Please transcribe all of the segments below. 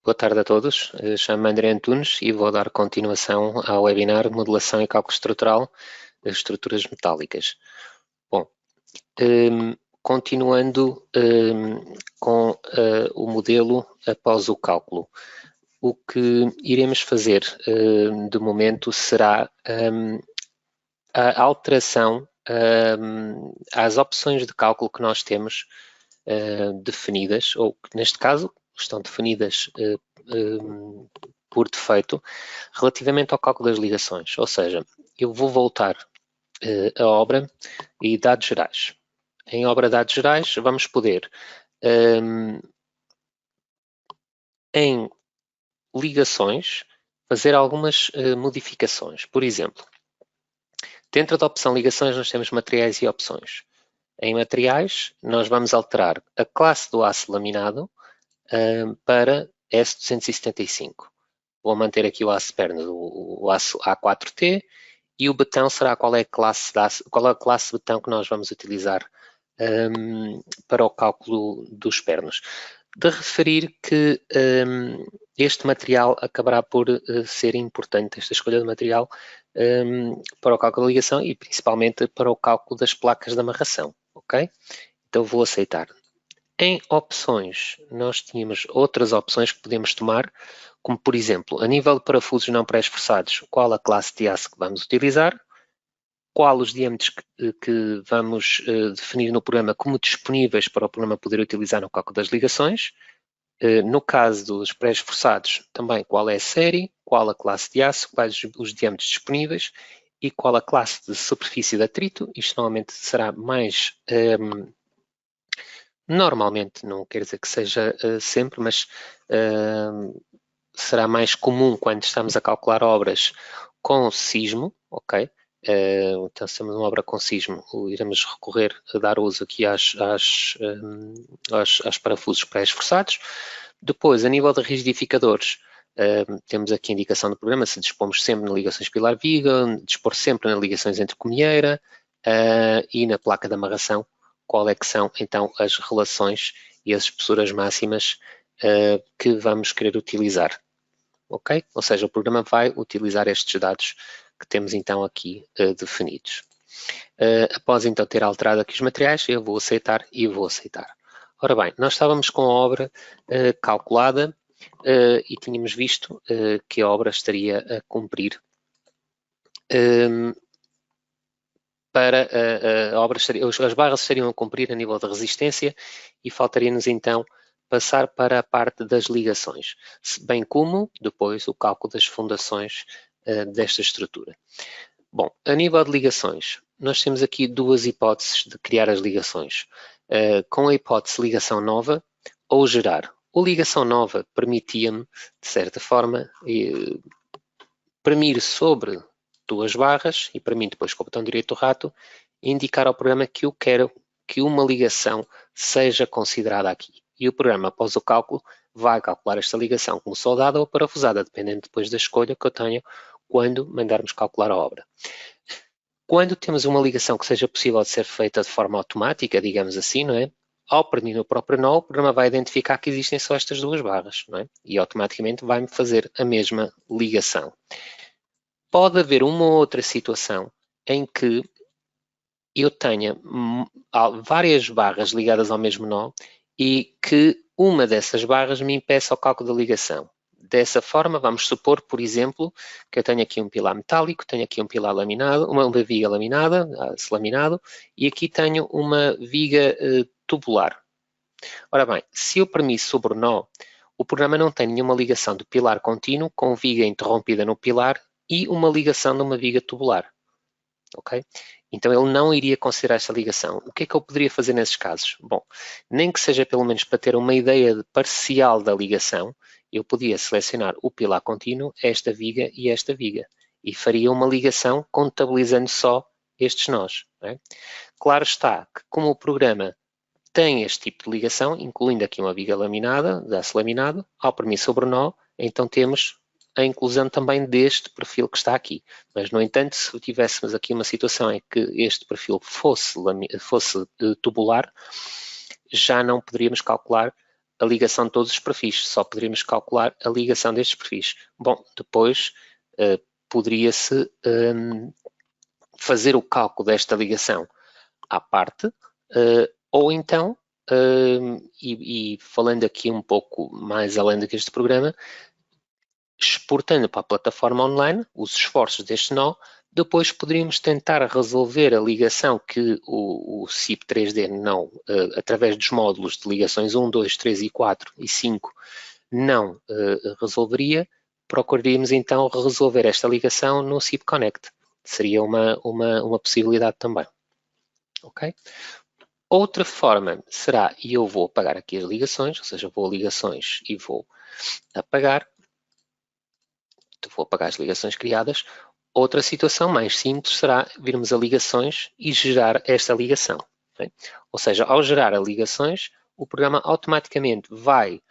Boa tarde a todos, chamo-me André Antunes e vou dar continuação ao webinar Modelação e Cálculo Estrutural das Estruturas Metálicas. Bom, continuando com o modelo após o cálculo, o que iremos fazer de momento será a alteração às opções de cálculo que nós temos definidas, ou que neste caso estão definidas por defeito, relativamente ao cálculo das ligações. Ou seja, eu vou voltar à obra e dados gerais. Em obra dados gerais, vamos poder, em ligações, fazer algumas modificações. Por exemplo, dentro da opção ligações, nós temos materiais e opções. Em materiais, nós vamos alterar a classe do aço laminado para S275. Vou manter aqui o aço perna, o aço A4T, e o betão será qual é a classe de betão que nós vamos utilizar para o cálculo dos pernos. De referir que este material acabará por ser importante, esta escolha de material, para o cálculo da ligação e principalmente para o cálculo das placas de amarração, ok? Então vou aceitar. Em opções, nós tínhamos outras opções que podemos tomar, como por exemplo, a nível de parafusos não pré-esforçados, qual a classe de aço que vamos utilizar, qual os diâmetros que vamos definir no programa como disponíveis para o programa poder utilizar no cálculo das ligações. No caso dos pré-esforçados, também qual é a série, qual a classe de aço, quais os diâmetros disponíveis e qual a classe de superfície de atrito. Isto normalmente será mais... normalmente, não quer dizer que seja sempre, mas será mais comum quando estamos a calcular obras com sismo, ok? Então, se temos uma obra com sismo, iremos recorrer a dar uso aqui aos parafusos pré-esforçados. Depois, a nível de rigidificadores, temos aqui a indicação do programa, se dispomos sempre na ligações pilar-viga, dispor sempre nas ligações entre comieira e na placa de amarração, qual é que são então as relações e as espessuras máximas que vamos querer utilizar, ok? Ou seja, o programa vai utilizar estes dados que temos então aqui definidos. Após então ter alterado aqui os materiais, eu vou aceitar e vou aceitar. Ora bem, nós estávamos com a obra calculada e tínhamos visto que a obra estaria a cumprir para a obra, as barras estariam a cumprir a nível de resistência e faltaria-nos então passar para a parte das ligações, bem como depois o cálculo das fundações desta estrutura. Bom, a nível de ligações, nós temos aqui duas hipóteses de criar as ligações, com a hipótese ligação nova ou gerar. O ligação nova permitia-me, de certa forma, premir sobre duas barras e para mim depois com o botão direito do rato indicar ao programa que eu quero que uma ligação seja considerada aqui. E o programa, após o cálculo, vai calcular esta ligação como soldada ou parafusada, dependendo depois da escolha que eu tenha quando mandarmos calcular a obra. Quando temos uma ligação que seja possível de ser feita de forma automática, digamos assim, não é? Ao premir no próprio nó, o programa vai identificar que existem só estas duas barras, não é? E automaticamente vai-me fazer a mesma ligação. Pode haver uma ou outra situação em que eu tenha várias barras ligadas ao mesmo nó e que uma dessas barras me impeça o cálculo da ligação. Dessa forma, vamos supor, por exemplo, que eu tenho aqui um pilar metálico, tenho aqui um pilar laminado, uma viga laminada, aço laminado, e aqui tenho uma viga tubular. Ora bem, se eu premir sobre o nó, o programa não tem nenhuma ligação de pilar contínuo com viga interrompida no pilar e uma ligação de uma viga tubular, ok? Então ele não iria considerar esta ligação. O que é que eu poderia fazer nesses casos? Bom, nem que seja pelo menos para ter uma ideia parcial da ligação, eu podia selecionar o pilar contínuo, esta viga e esta viga, e faria uma ligação contabilizando só estes nós, não é? Claro está que como o programa tem este tipo de ligação, incluindo aqui uma viga laminada, de aço laminado, ao premir sobre o nó, então temos a inclusão também deste perfil que está aqui. Mas, no entanto, se tivéssemos aqui uma situação em que este perfil fosse tubular, já não poderíamos calcular a ligação de todos os perfis, só poderíamos calcular a ligação destes perfis. Bom, depois poderia-se fazer o cálculo desta ligação à parte, ou então, e falando aqui um pouco mais além do que este programa, exportando para a plataforma online os esforços deste nó, depois poderíamos tentar resolver a ligação que o CIP 3D não, através dos módulos de ligações 1, 2, 3 e 4 e 5, não resolveria. Procuraríamos então resolver esta ligação no CIP Connect. Seria uma possibilidade também. Ok? Outra forma será, e eu vou apagar aqui as ligações, ou seja, vou a ligações e vou apagar. Vou apagar as ligações criadas. Outra situação mais simples será virmos a ligações e gerar esta ligação. Okay? Ou seja, ao gerar as ligações, o programa automaticamente vai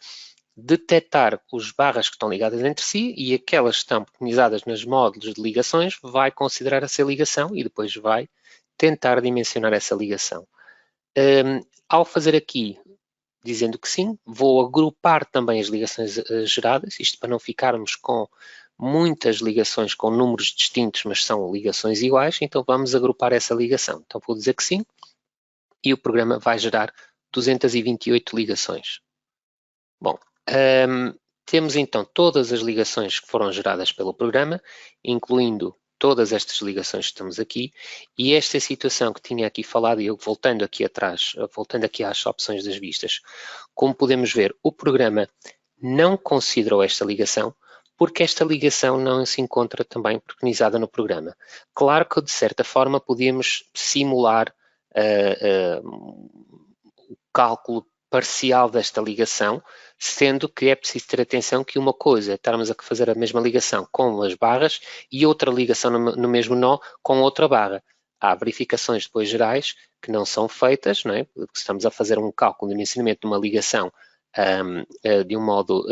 detectar os barras que estão ligadas entre si e aquelas que estão pequenizadas nos módulos de ligações vai considerar essa ligação e depois vai tentar dimensionar essa ligação. Ao fazer aqui, dizendo que sim, vou agrupar também as ligações geradas, isto para não ficarmos com muitas ligações com números distintos, mas são ligações iguais, então vamos agrupar essa ligação. Então vou dizer que sim, e o programa vai gerar 228 ligações. Bom, temos então todas as ligações que foram geradas pelo programa, incluindo todas estas ligações que estamos aqui, e esta situação que tinha aqui falado, e eu voltando aqui atrás, voltando aqui às opções das vistas, como podemos ver, o programa não considerou esta ligação, porque esta ligação não se encontra também preconizada no programa. Claro que, de certa forma, podíamos simular o cálculo parcial desta ligação, sendo que é preciso ter atenção que uma coisa é estarmos a fazer a mesma ligação com as barras e outra ligação no mesmo nó com outra barra. Há verificações depois gerais que não são feitas, não é? Estamos a fazer um cálculo de dimensionamento de uma ligação de um modo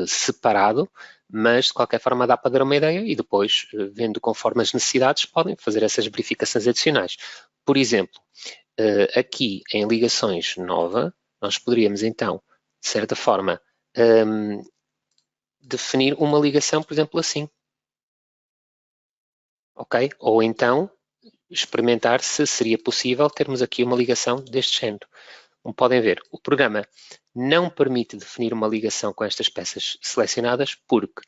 separado, mas de qualquer forma dá para dar uma ideia e depois, vendo conforme as necessidades, podem fazer essas verificações adicionais. Por exemplo, aqui em ligações nova, nós poderíamos então, de certa forma, definir uma ligação, por exemplo, assim. Ok? Ou então, experimentar se seria possível termos aqui uma ligação deste género. Como podem ver, o programa não permite definir uma ligação com estas peças selecionadas porque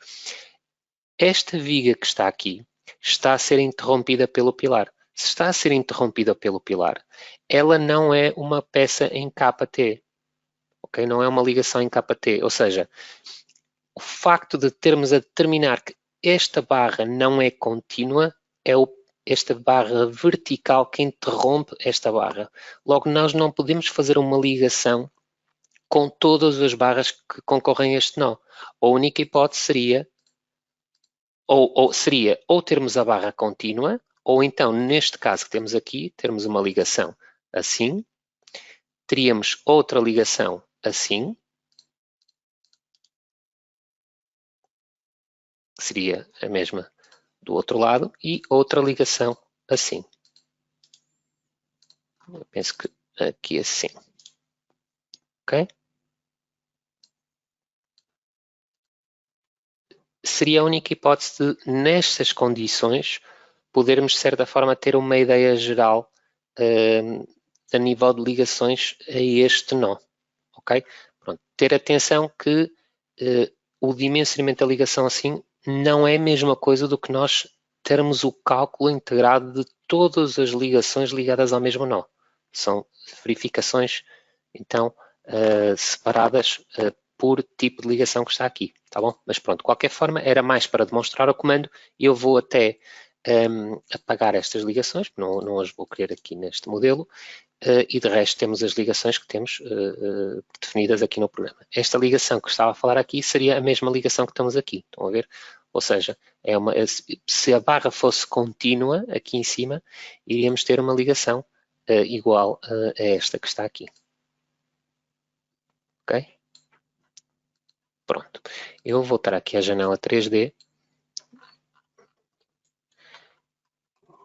esta viga que está aqui está a ser interrompida pelo pilar. Se está a ser interrompida pelo pilar, ela não é uma peça em KT. Okay? Não é uma ligação em KT. Ou seja, o facto de termos a determinar que esta barra não é contínua é esta barra vertical que interrompe esta barra. Logo, nós não podemos fazer uma ligação com todas as barras que concorrem a este nó. A única hipótese seria ou termos a barra contínua, ou então, neste caso que temos aqui, termos uma ligação assim, teríamos outra ligação assim, que seria a mesma do outro lado, e outra ligação assim. Eu penso que aqui assim. Ok? Seria a única hipótese de, nestas condições, podermos, de certa forma, ter uma ideia geral a nível de ligações a este nó. Ok? Pronto. Ter atenção que o dimensionamento da ligação assim não é a mesma coisa do que nós termos o cálculo integrado de todas as ligações ligadas ao mesmo nó. São verificações, então, separadas por tipo de ligação que está aqui, tá bom? Mas pronto, de qualquer forma, era mais para demonstrar o comando e eu vou até apagar estas ligações, não as vou querer aqui neste modelo, e de resto temos as ligações que temos definidas aqui no programa. Esta ligação que estava a falar aqui seria a mesma ligação que estamos aqui, estão a ver? Ou seja, se a barra fosse contínua aqui em cima, iríamos ter uma ligação igual a esta que está aqui. Ok? Pronto. Eu vou voltar aqui à janela 3D.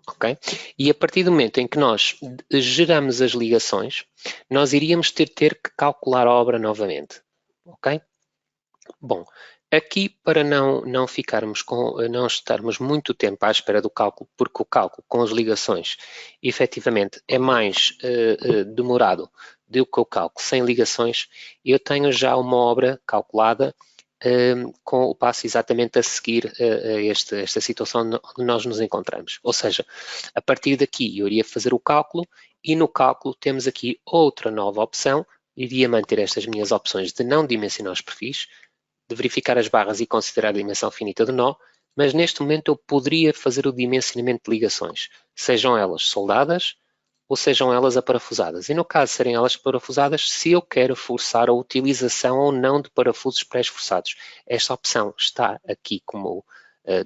Ok? E a partir do momento em que nós geramos as ligações, nós iríamos ter que calcular a obra novamente. ok? Bom, aqui para não estarmos muito tempo à espera do cálculo, porque o cálculo com as ligações efetivamente é mais demorado do que o cálculo sem ligações, eu tenho já uma obra calculada com o passo exatamente a seguir a esta situação onde nós nos encontramos. Ou seja, a partir daqui eu iria fazer o cálculo e no cálculo temos aqui outra nova opção, iria manter estas minhas opções de não dimensionar os perfis, de verificar as barras e considerar a dimensão finita do nó, mas neste momento eu poderia fazer o dimensionamento de ligações, sejam elas soldadas ou sejam elas aparafusadas. E no caso de serem elas parafusadas, se eu quero forçar a utilização ou não de parafusos pré-esforçados. Esta opção está aqui como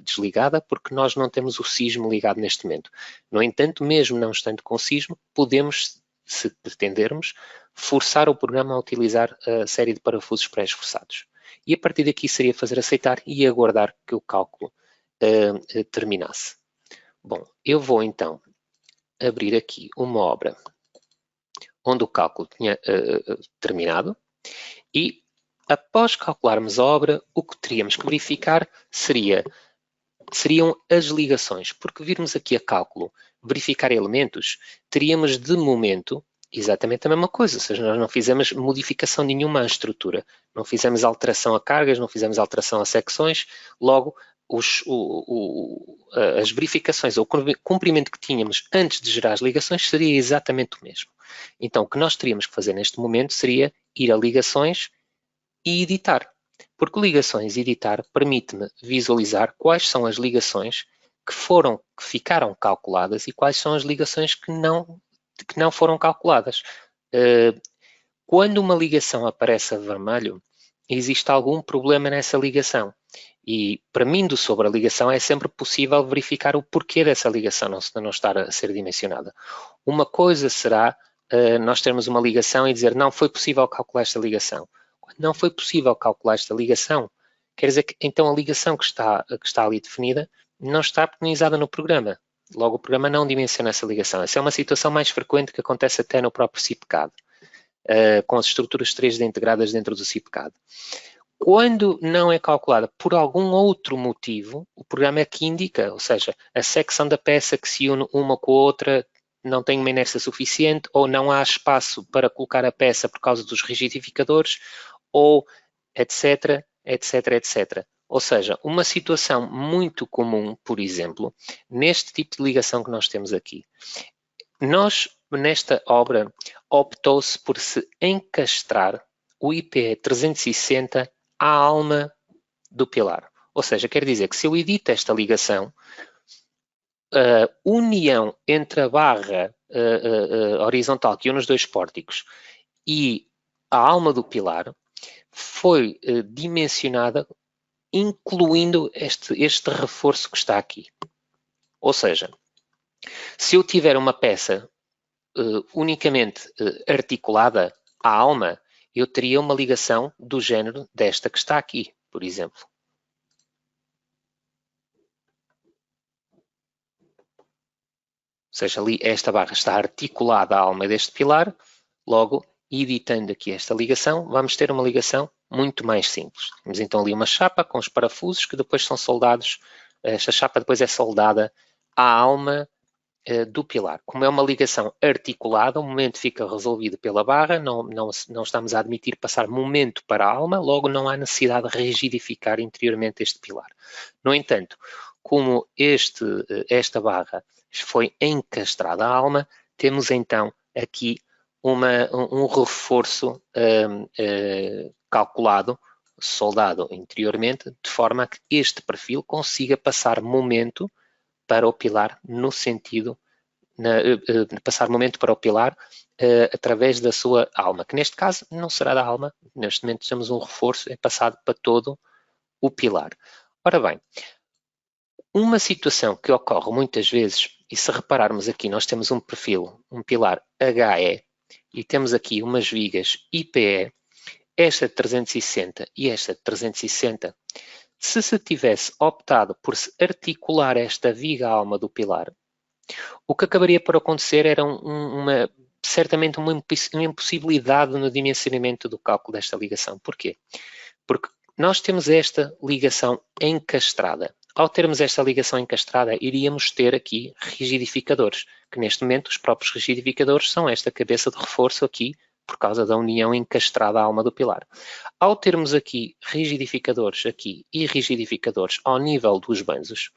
desligada porque nós não temos o sismo ligado neste momento. No entanto, mesmo não estando com sismo, podemos, se pretendermos, forçar o programa a utilizar a série de parafusos pré-esforçados. E a partir daqui seria fazer aceitar e aguardar que o cálculo terminasse. Bom, eu vou então abrir aqui uma obra onde o cálculo tinha terminado e após calcularmos a obra, o que teríamos que verificar seriam as ligações, porque virmos aqui a cálculo, verificar elementos, teríamos de momento exatamente a mesma coisa, ou seja, nós não fizemos modificação nenhuma à estrutura, não fizemos alteração a cargas, não fizemos alteração a secções, logo as verificações ou o comprimento que tínhamos antes de gerar as ligações seria exatamente o mesmo. Então, o que nós teríamos que fazer neste momento seria ir a ligações e editar. Porque ligações e editar permite-me visualizar quais são as ligações que ficaram calculadas e quais são as ligações que não foram calculadas. Quando uma ligação aparece a vermelho, existe algum problema nessa ligação. E para mim, sobre a ligação, é sempre possível verificar o porquê dessa ligação não estar a ser dimensionada. Uma coisa será nós termos uma ligação e dizer não foi possível calcular esta ligação. Quando não foi possível calcular esta ligação, quer dizer que então a ligação que está ali definida não está preconizada no programa. Logo, o programa não dimensiona essa ligação. Essa é uma situação mais frequente que acontece até no próprio CIPCAD, com as estruturas 3D integradas dentro do CIPCAD. Quando não é calculada por algum outro motivo, o programa é que indica, ou seja, a secção da peça que se une uma com a outra não tem uma inércia suficiente ou não há espaço para colocar a peça por causa dos rigidificadores ou etc, etc, etc. Ou seja, uma situação muito comum, por exemplo, neste tipo de ligação que nós temos aqui. Nós, nesta obra, optou-se por se encastrar o IPE 360 à alma do pilar. Ou seja, quer dizer que se eu edito esta ligação, a união entre a barra horizontal que une os dois pórticos e a alma do pilar foi dimensionada incluindo este reforço que está aqui. Ou seja, se eu tiver uma peça unicamente articulada à alma, eu teria uma ligação do género desta que está aqui, por exemplo. Ou seja, ali esta barra está articulada à alma deste pilar, logo, editando aqui esta ligação, vamos ter uma ligação muito mais simples. Temos então ali uma chapa com os parafusos que depois são soldados, esta chapa depois é soldada à alma do pilar. Como é uma ligação articulada, o momento fica resolvido pela barra, não estamos a admitir passar momento para a alma, logo não há necessidade de rigidificar interiormente este pilar. No entanto, como esta barra foi encastrada à alma, temos então aqui um reforço calculado, soldado interiormente, de forma a que este perfil consiga passar momento para o pilar no sentido passar momento para o pilar através da sua alma, que neste caso não será da alma, neste momento temos um reforço, é passado para todo o pilar. Ora bem, uma situação que ocorre muitas vezes, e se repararmos aqui, nós temos um perfil, um pilar HE, e temos aqui umas vigas IPE, esta de 360 e esta de 360, se tivesse optado por se articular esta viga alma do pilar, o que acabaria por acontecer era certamente uma impossibilidade no dimensionamento do cálculo desta ligação. Porquê? Porque nós temos esta ligação encastrada. Ao termos esta ligação encastrada, iríamos ter aqui rigidificadores, que neste momento os próprios rigidificadores são esta cabeça de reforço aqui, por causa da união encastrada à alma do pilar. Ao termos aqui rigidificadores aqui e rigidificadores ao nível dos banzos,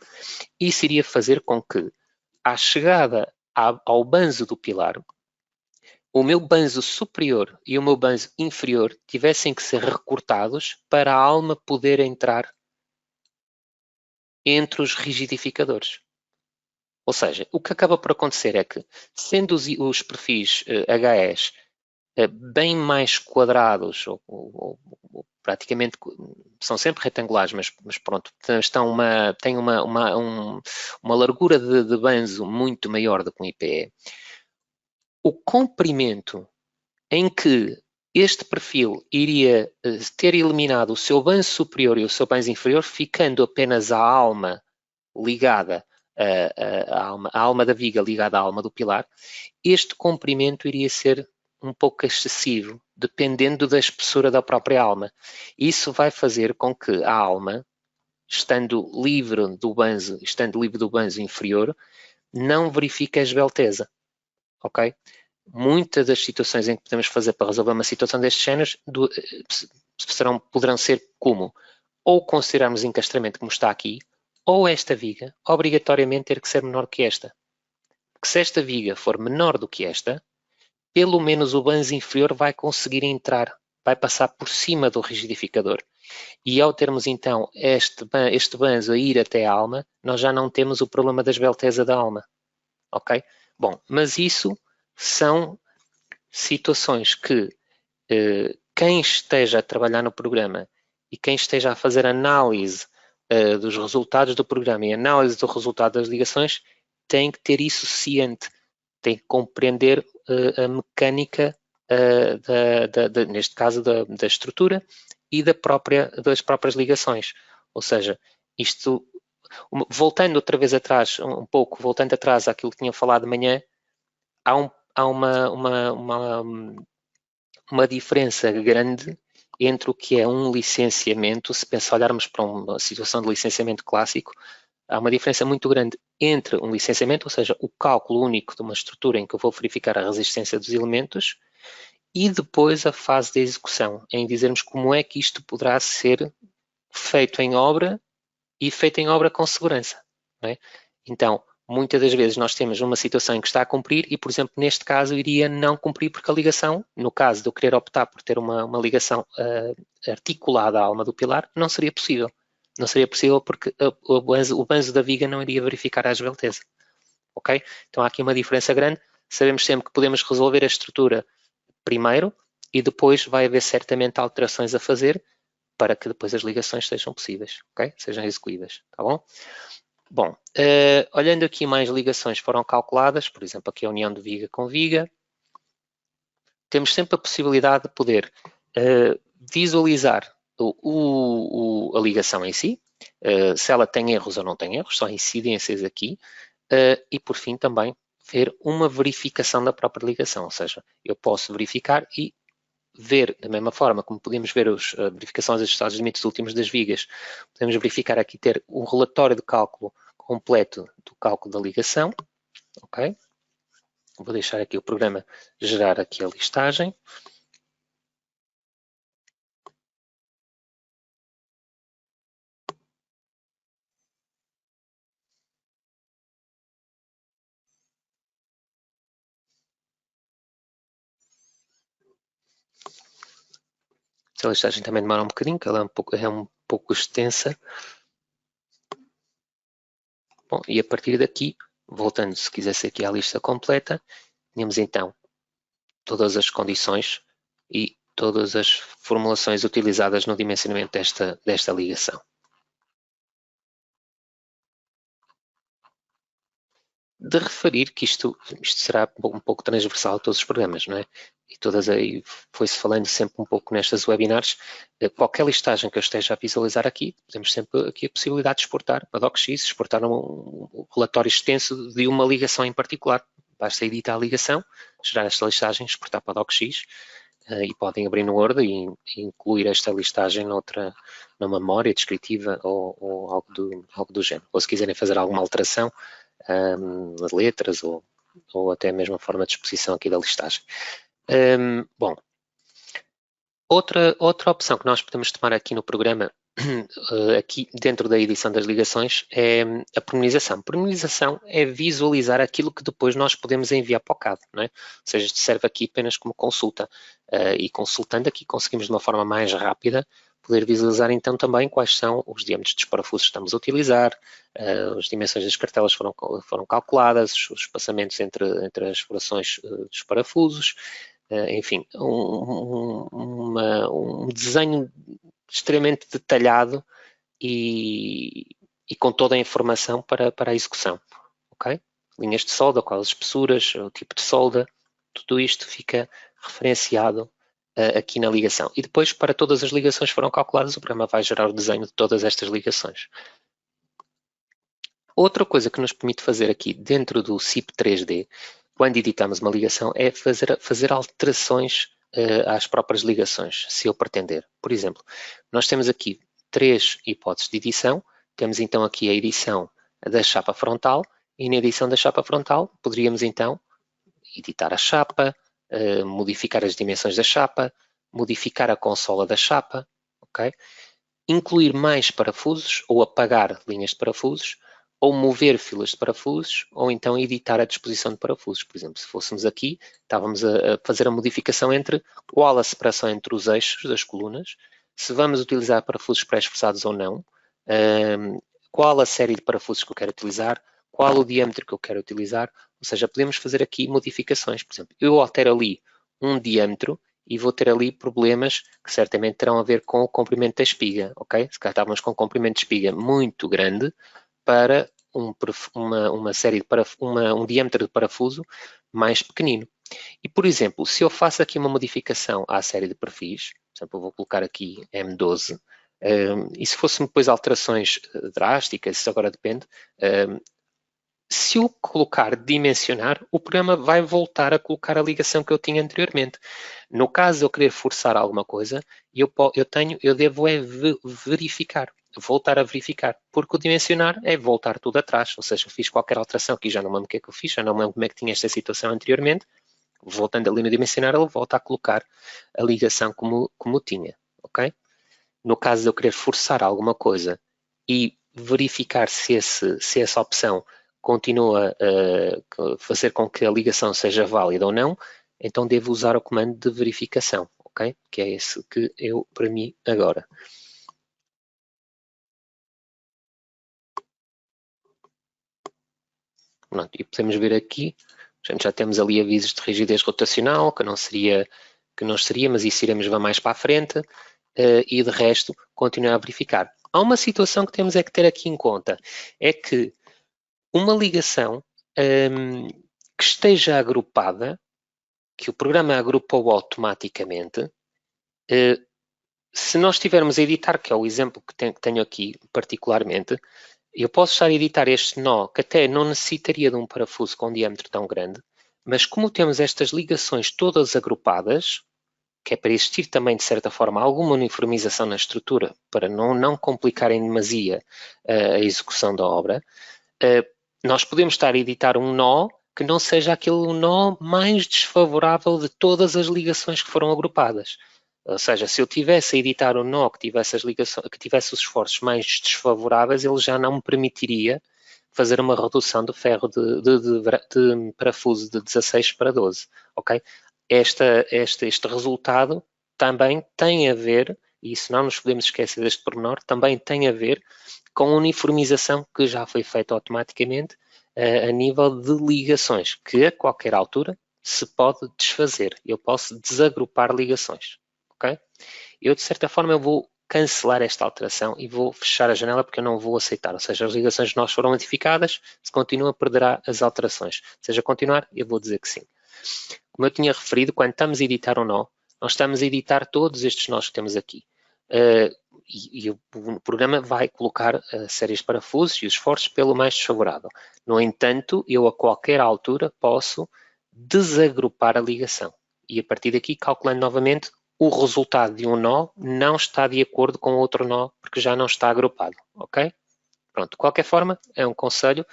isso iria fazer com que, à chegada ao banzo do pilar, o meu banzo superior e o meu banzo inferior tivessem que ser recortados para a alma poder entrar entre os rigidificadores. Ou seja, o que acaba por acontecer é que, sendo os perfis HEs bem mais quadrados, ou praticamente são sempre retangulares, mas pronto, têm uma largura de banzo muito maior do que um IPE. O comprimento em que este perfil iria ter eliminado o seu banzo superior e o seu banzo inferior, ficando apenas a alma ligada, a alma da viga ligada à alma do pilar, este comprimento iria ser um pouco excessivo, dependendo da espessura da própria alma. Isso vai fazer com que a alma, estando livre do banzo inferior, não verifique a esbelteza, ok? Muitas das situações em que podemos fazer para resolver uma situação destes géneros poderão ser como ou considerarmos encastramento como está aqui, ou esta viga obrigatoriamente ter que ser menor que esta. Porque se esta viga for menor do que esta, pelo menos o banzo inferior vai conseguir entrar, vai passar por cima do rigidificador. E ao termos então este banzo a ir até a alma, nós já não temos o problema da esbelteza da alma. Ok? Bom, mas isso são situações que quem esteja a trabalhar no programa e quem esteja a fazer análise dos resultados do programa e análise do resultado das ligações tem que ter isso ciente, tem que compreender a mecânica, neste caso, da estrutura e das próprias ligações. Ou seja, isto, voltando outra vez atrás, voltando atrás àquilo que tinha falado de manhã, há uma diferença grande entre o que é um licenciamento, se olharmos para uma situação de licenciamento clássico, há uma diferença muito grande entre um licenciamento, ou seja, o cálculo único de uma estrutura em que eu vou verificar a resistência dos elementos, e depois a fase de execução, em dizermos como é que isto poderá ser feito em obra e feito em obra com segurança. Não é? Então, muitas das vezes nós temos uma situação em que está a cumprir e, por exemplo, neste caso iria não cumprir porque a ligação, no caso de eu querer optar por ter uma ligação articulada à alma do pilar, não seria possível. Não seria possível porque o banzo da viga não iria verificar a esbelteza. Ok? Então há aqui uma diferença grande. Sabemos sempre que podemos resolver a estrutura primeiro e depois vai haver certamente alterações a fazer para que depois as ligações sejam possíveis, ok? Sejam execuídas, tá bom? Bom, olhando aqui mais ligações foram calculadas, por exemplo, aqui a união de viga com viga, temos sempre a possibilidade de poder visualizar a ligação em si, se ela tem erros ou não tem erros, só incidências aqui, e por fim também ver uma verificação da própria ligação, ou seja, eu posso verificar e ver, da mesma forma como podemos ver a verificação dos estados limites últimos das vigas, podemos verificar aqui, ter um relatório de cálculo completo do cálculo da ligação, ok? Vou deixar aqui o programa gerar aqui a listagem. A listagem também demora um bocadinho, porque ela é um pouco extensa. Bom, e a partir daqui, voltando, se quisesse aqui à lista completa, tínhamos então todas as condições e todas as formulações utilizadas no dimensionamento desta ligação. De referir que isto será um pouco transversal a todos os programas, não é? E todas aí foi-se falando sempre um pouco nestas webinars. Qualquer listagem que eu esteja a visualizar aqui, temos sempre aqui a possibilidade de exportar para DocX, exportar um relatório extenso de uma ligação em particular. Basta editar a ligação, gerar esta listagem, exportar para DocX e podem abrir no Word e incluir esta listagem numa memória descritiva ou algo do género. Ou se quiserem fazer alguma alteração nas letras ou até mesmo a forma de exposição aqui da listagem. Bom, outra opção que nós podemos tomar aqui no programa, aqui dentro da edição das ligações, é a pormenorização. Pormenorização é visualizar aquilo que depois nós podemos enviar para o CAD, não é? Ou seja, isto serve aqui apenas como consulta. E consultando aqui conseguimos de uma forma mais rápida poder visualizar então também quais são os diâmetros dos parafusos que estamos a utilizar, as dimensões das cartelas foram calculadas, os espaçamentos entre as furações dos parafusos, enfim, um desenho extremamente detalhado e com toda a informação para a execução, ok? Linhas de solda, quais as espessuras, o tipo de solda, tudo isto fica referenciado aqui na ligação. E depois, para todas as ligações que foram calculadas, o programa vai gerar o desenho de todas estas ligações. Outra coisa que nos permite fazer aqui dentro do CIP 3D, quando editamos uma ligação, é fazer alterações às próprias ligações, se eu pretender. Por exemplo, nós temos aqui 3 hipóteses de edição. Temos então aqui a edição da chapa frontal e na edição da chapa frontal poderíamos então editar a chapa, modificar as dimensões da chapa, modificar a consola da chapa, ok? Incluir mais parafusos ou apagar linhas de parafusos, ou mover filas de parafusos, ou então editar a disposição de parafusos. Por exemplo, se fôssemos aqui, estávamos a fazer a modificação entre qual a separação entre os eixos das colunas, se vamos utilizar parafusos pré-esforçados ou não, qual a série de parafusos que eu quero utilizar, qual o diâmetro que eu quero utilizar, ou seja, podemos fazer aqui modificações. Por exemplo, eu altero ali um diâmetro e vou ter ali problemas que certamente terão a ver com o comprimento da espiga, ok? Se calhar estávamos com um comprimento de espiga muito grande para um diâmetro de parafuso mais pequenino. E, por exemplo, se eu faço aqui uma modificação à série de perfis, por exemplo, eu vou colocar aqui M12, e se fossem depois alterações drásticas, isso agora depende, se eu colocar dimensionar, o programa vai voltar a colocar a ligação que eu tinha anteriormente. No caso de eu querer forçar alguma coisa, eu devo verificar, voltar a verificar, porque o dimensionar é voltar tudo atrás, ou seja, eu fiz qualquer alteração aqui, já não me lembro o que é que eu fiz, já não me lembro como é que tinha esta situação anteriormente, voltando ali no dimensionar, ele volta a colocar a ligação como tinha, ok? No caso de eu querer forçar alguma coisa e verificar se essa opção continua a fazer com que a ligação seja válida ou não, então devo usar o comando de verificação, ok? Que é esse que eu permiti agora. Pronto, e podemos ver aqui, já temos ali avisos de rigidez rotacional, que não seria, mas isso iremos ver mais para a frente, e de resto continuar a verificar. Há uma situação que temos que ter aqui em conta, é que uma ligação que esteja agrupada, que o programa agrupou automaticamente, se nós estivermos a editar, que é o exemplo que tenho aqui particularmente, eu posso estar a editar este nó, que até não necessitaria de um parafuso com um diâmetro tão grande, mas como temos estas ligações todas agrupadas, que é para existir também, de certa forma, alguma uniformização na estrutura, para não complicar em demasia a execução da obra, nós podemos estar a editar um nó que não seja aquele nó mais desfavorável de todas as ligações que foram agrupadas. Ou seja, se eu tivesse a editar um nó que tivesse os esforços mais desfavoráveis, ele já não me permitiria fazer uma redução do ferro de parafuso de 16 para 12, ok? Este resultado também tem a ver, e isso não nos podemos esquecer deste pormenor, também tem a ver com a uniformização que já foi feita automaticamente a nível de ligações, que a qualquer altura se pode desfazer. Eu posso desagrupar ligações, ok? Eu, de certa forma, eu vou cancelar esta alteração e vou fechar a janela porque eu não vou aceitar. Ou seja, as ligações nós foram modificadas, se continua, perderá as alterações. Seja continuar, eu vou dizer que sim. Como eu tinha referido, quando estamos a editar um nó, nós estamos a editar todos estes nós que temos aqui. e o programa vai colocar séries de parafusos e os esforços pelo mais desfavorável. No entanto, eu a qualquer altura posso desagrupar a ligação. E a partir daqui, calculando novamente, o resultado de um nó não está de acordo com outro nó, porque já não está agrupado, ok? Pronto, de qualquer forma, é um conselho.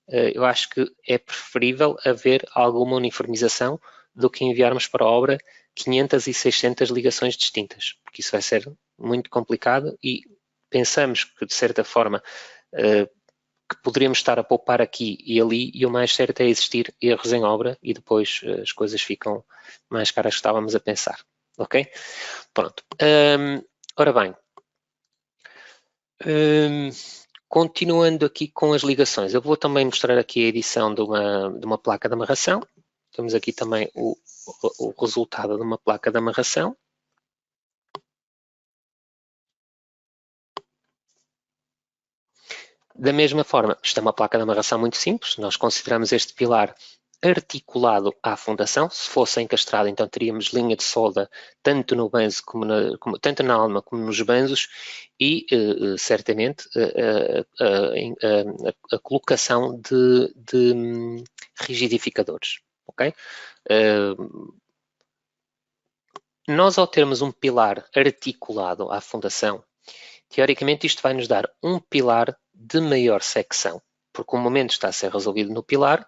Eu acho que é preferível haver alguma uniformização do que enviarmos para a obra 500 e 600 ligações distintas, porque isso vai ser muito complicado e pensamos que, de certa forma, que poderíamos estar a poupar aqui e ali, e o mais certo é existir erros em obra e depois as coisas ficam mais caras que estávamos a pensar, ok? Pronto. Ora bem, continuando aqui com as ligações, eu vou também mostrar aqui a edição de uma placa de amarração. Temos aqui também o resultado de uma placa de amarração. Da mesma forma, isto é uma placa de amarração muito simples. Nós consideramos este pilar articulado à fundação. Se fosse encastrado, então teríamos linha de solda tanto no banzo tanto na alma como nos banzos e certamente a colocação de rigidificadores, ok? Nós, ao termos um pilar articulado à fundação, teoricamente isto vai nos dar um pilar de maior secção, porque o momento está a ser resolvido no pilar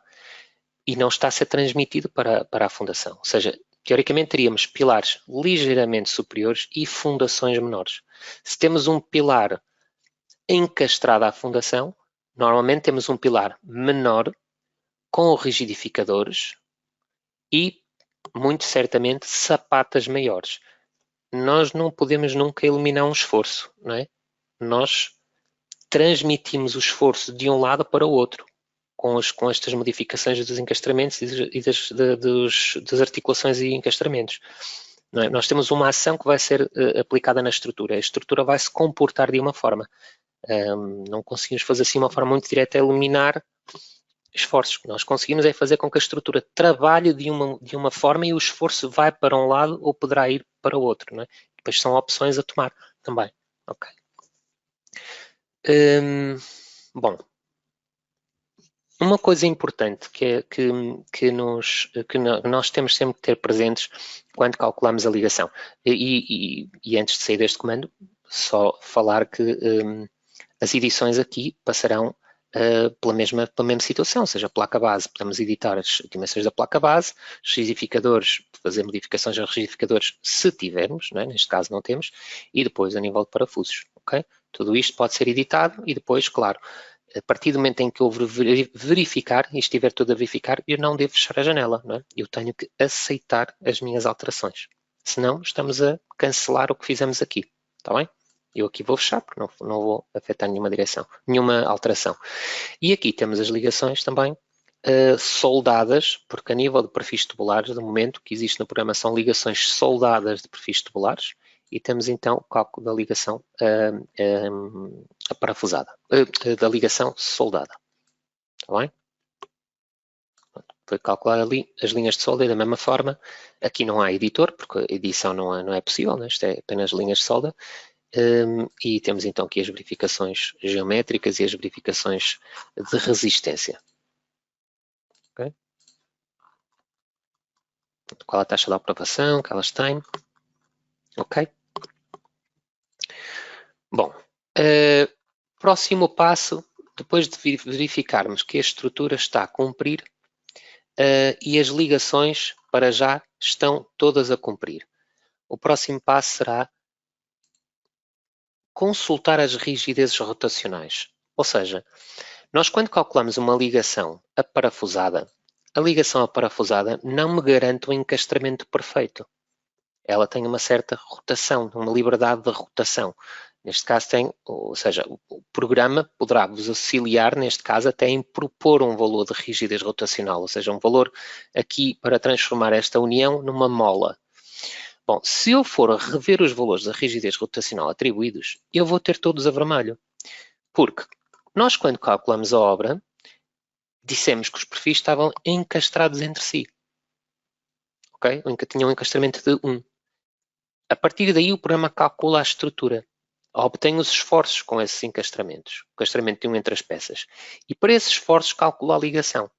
e não está a ser transmitido para a fundação. Ou seja, teoricamente teríamos pilares ligeiramente superiores e fundações menores. Se temos um pilar encastrado à fundação, normalmente temos um pilar menor com rigidificadores e, muito certamente, sapatas maiores. Nós não podemos nunca eliminar um esforço, não é? Nós transmitimos o esforço de um lado para o outro, com estas modificações dos encastramentos e das articulações e encastramentos. Não é? Nós temos uma ação que vai ser aplicada na estrutura. A estrutura vai se comportar de uma forma. Não conseguimos fazer assim uma forma muito direta a eliminar esforços. O que nós conseguimos é fazer com que a estrutura trabalhe de uma forma e o esforço vai para um lado ou poderá ir para o outro. Não é? Depois são opções a tomar também. Ok. Bom, uma coisa importante que nós temos sempre que ter presentes quando calculamos a ligação, e antes de sair deste comando, só falar que as edições aqui passarão pela mesma situação, ou seja, a placa base, podemos editar as dimensões da placa base, os rigidificadores, fazer modificações aos rigidificadores se tivermos, não é? Neste caso não temos, e depois a nível de parafusos, ok? Tudo isto pode ser editado e depois, claro, a partir do momento em que eu verificar e estiver tudo a verificar, eu não devo fechar a janela, não é? Eu tenho que aceitar as minhas alterações, senão estamos a cancelar o que fizemos aqui, está bem? Eu aqui vou fechar, porque não vou afetar nenhuma alteração. E aqui temos as ligações também soldadas, porque a nível de perfis tubulares, do momento que existe no programa, são ligações soldadas de perfis tubulares, e temos então o cálculo da ligação parafusada, da ligação soldada. Está bem? Foi calcular ali as linhas de solda e da mesma forma. Aqui não há editor, porque a edição não é possível, né? Isto é apenas linhas de solda. E temos então aqui as verificações geométricas e as verificações de resistência. Okay? Qual a taxa de aprovação que elas têm? Ok? Bom, próximo passo, depois de verificarmos que a estrutura está a cumprir e as ligações para já estão todas a cumprir. O próximo passo será consultar as rigidezes rotacionais. Ou seja, nós quando calculamos uma ligação aparafusada, a ligação aparafusada não me garante o encastramento perfeito. Ela tem uma certa rotação, uma liberdade de rotação. Neste caso ou seja, o programa poderá vos auxiliar, neste caso, até em propor um valor de rigidez rotacional, ou seja, um valor aqui para transformar esta união numa mola. Bom, se eu for rever os valores da rigidez rotacional atribuídos, eu vou ter todos a vermelho. Porque nós, quando calculamos a obra, dissemos que os perfis estavam encastrados entre si. Ok? Tinham um encastramento de 1. A partir daí, o programa calcula a estrutura. obtenho os esforços com esses encastramentos, o encastramento de um entre as peças. E para esses esforços calculo a ligação.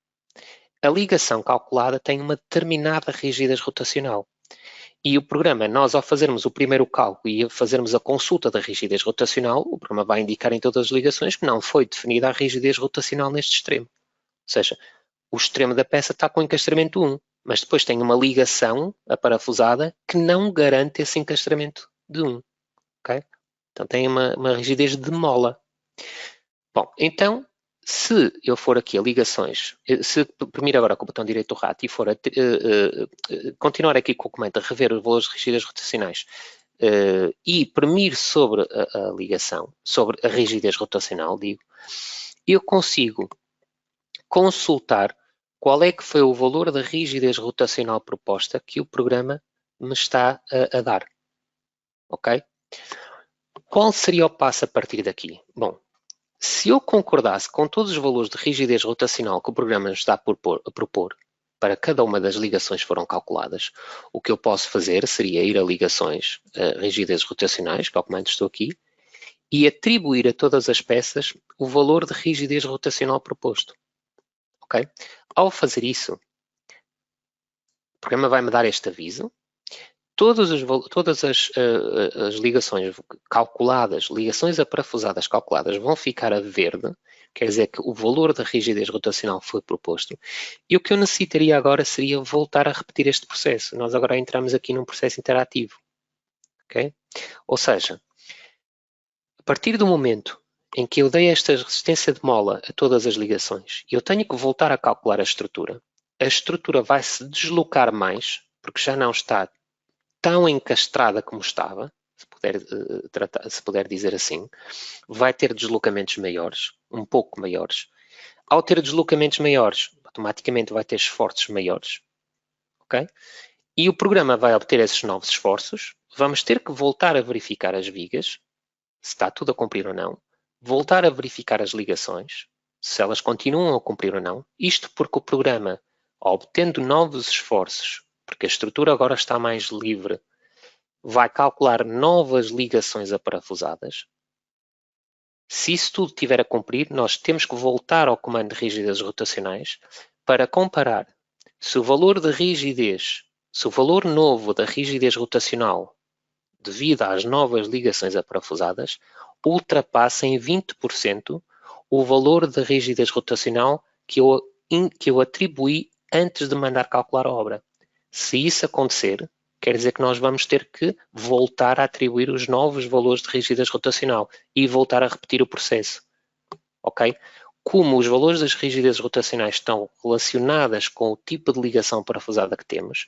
A ligação calculada tem uma determinada rigidez rotacional. E o programa, nós ao fazermos o primeiro cálculo e fazermos a consulta da rigidez rotacional, o programa vai indicar em todas as ligações que não foi definida a rigidez rotacional neste extremo. Ou seja, o extremo da peça está com o encastramento 1, mas depois tem uma ligação aparafusada que não garante esse encastramento de 1. Okay? Então tem uma rigidez de mola. Bom, então, se eu for aqui a ligações, se premir agora com o botão direito do rato e for continuar aqui com o comando a rever os valores de rigidez rotacionais e premir sobre a ligação, sobre a rigidez rotacional, digo, eu consigo consultar qual é que foi o valor da rigidez rotacional proposta que o programa me está a dar. Ok? Qual seria o passo a partir daqui? Bom, se eu concordasse com todos os valores de rigidez rotacional que o programa nos está a propor para cada uma das ligações que foram calculadas, o que eu posso fazer seria ir a ligações, rigidez rotacionais, que é o comando estou aqui, e atribuir a todas as peças o valor de rigidez rotacional proposto. Okay? Ao fazer isso, o programa vai me dar este aviso. Todas as ligações calculadas, ligações aparafusadas calculadas, vão ficar a verde, quer dizer que o valor da rigidez rotacional foi proposto. E o que eu necessitaria agora seria voltar a repetir este processo. Nós agora entramos aqui num processo interativo. Okay? Ou seja, a partir do momento em que eu dei esta resistência de mola a todas as ligações, eu tenho que voltar a calcular a estrutura vai se deslocar mais, porque já não está tão encastrada como estava, se puder dizer assim, vai ter deslocamentos maiores, um pouco maiores. Ao ter deslocamentos maiores, automaticamente vai ter esforços maiores. Okay? E o programa vai obter esses novos esforços. Vamos ter que voltar a verificar as vigas, se está tudo a cumprir ou não. Voltar a verificar as ligações, se elas continuam a cumprir ou não. Isto porque o programa, obtendo novos esforços, porque a estrutura agora está mais livre, vai calcular novas ligações aparafusadas. Se isso tudo estiver a cumprir, nós temos que voltar ao comando de rigidezes rotacionais para comparar se o valor de rigidez, se o valor novo da rigidez rotacional devido às novas ligações aparafusadas ultrapassa em 20% o valor da rigidez rotacional que eu atribuí antes de mandar calcular a obra. Se isso acontecer, quer dizer que nós vamos ter que voltar a atribuir os novos valores de rigidez rotacional e voltar a repetir o processo. Ok? Como os valores das rigidezes rotacionais estão relacionadas com o tipo de ligação parafusada que temos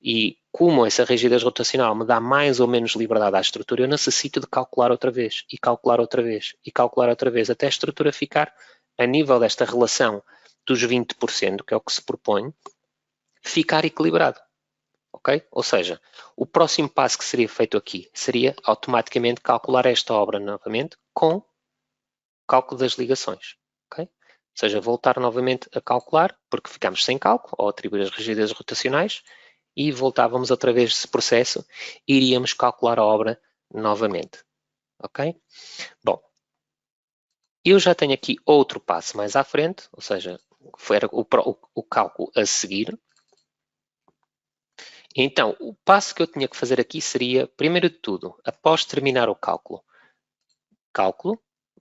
e como essa rigidez rotacional me dá mais ou menos liberdade à estrutura, eu necessito de calcular outra vez e calcular outra vez e calcular outra vez até a estrutura ficar a nível desta relação dos 20%, que é o que se propõe, ficar equilibrado. Okay? Ou seja, o próximo passo que seria feito aqui seria automaticamente calcular esta obra novamente com o cálculo das ligações. Okay? Ou seja, voltar novamente a calcular, porque ficamos sem cálculo, ou atribuir as rigidezes rotacionais, e voltávamos outra vez esse processo e iríamos calcular a obra novamente. Ok? Bom, eu já tenho aqui outro passo mais à frente, ou seja, foi o cálculo a seguir. Então, o passo que eu tinha que fazer aqui seria, primeiro de tudo, após terminar o cálculo,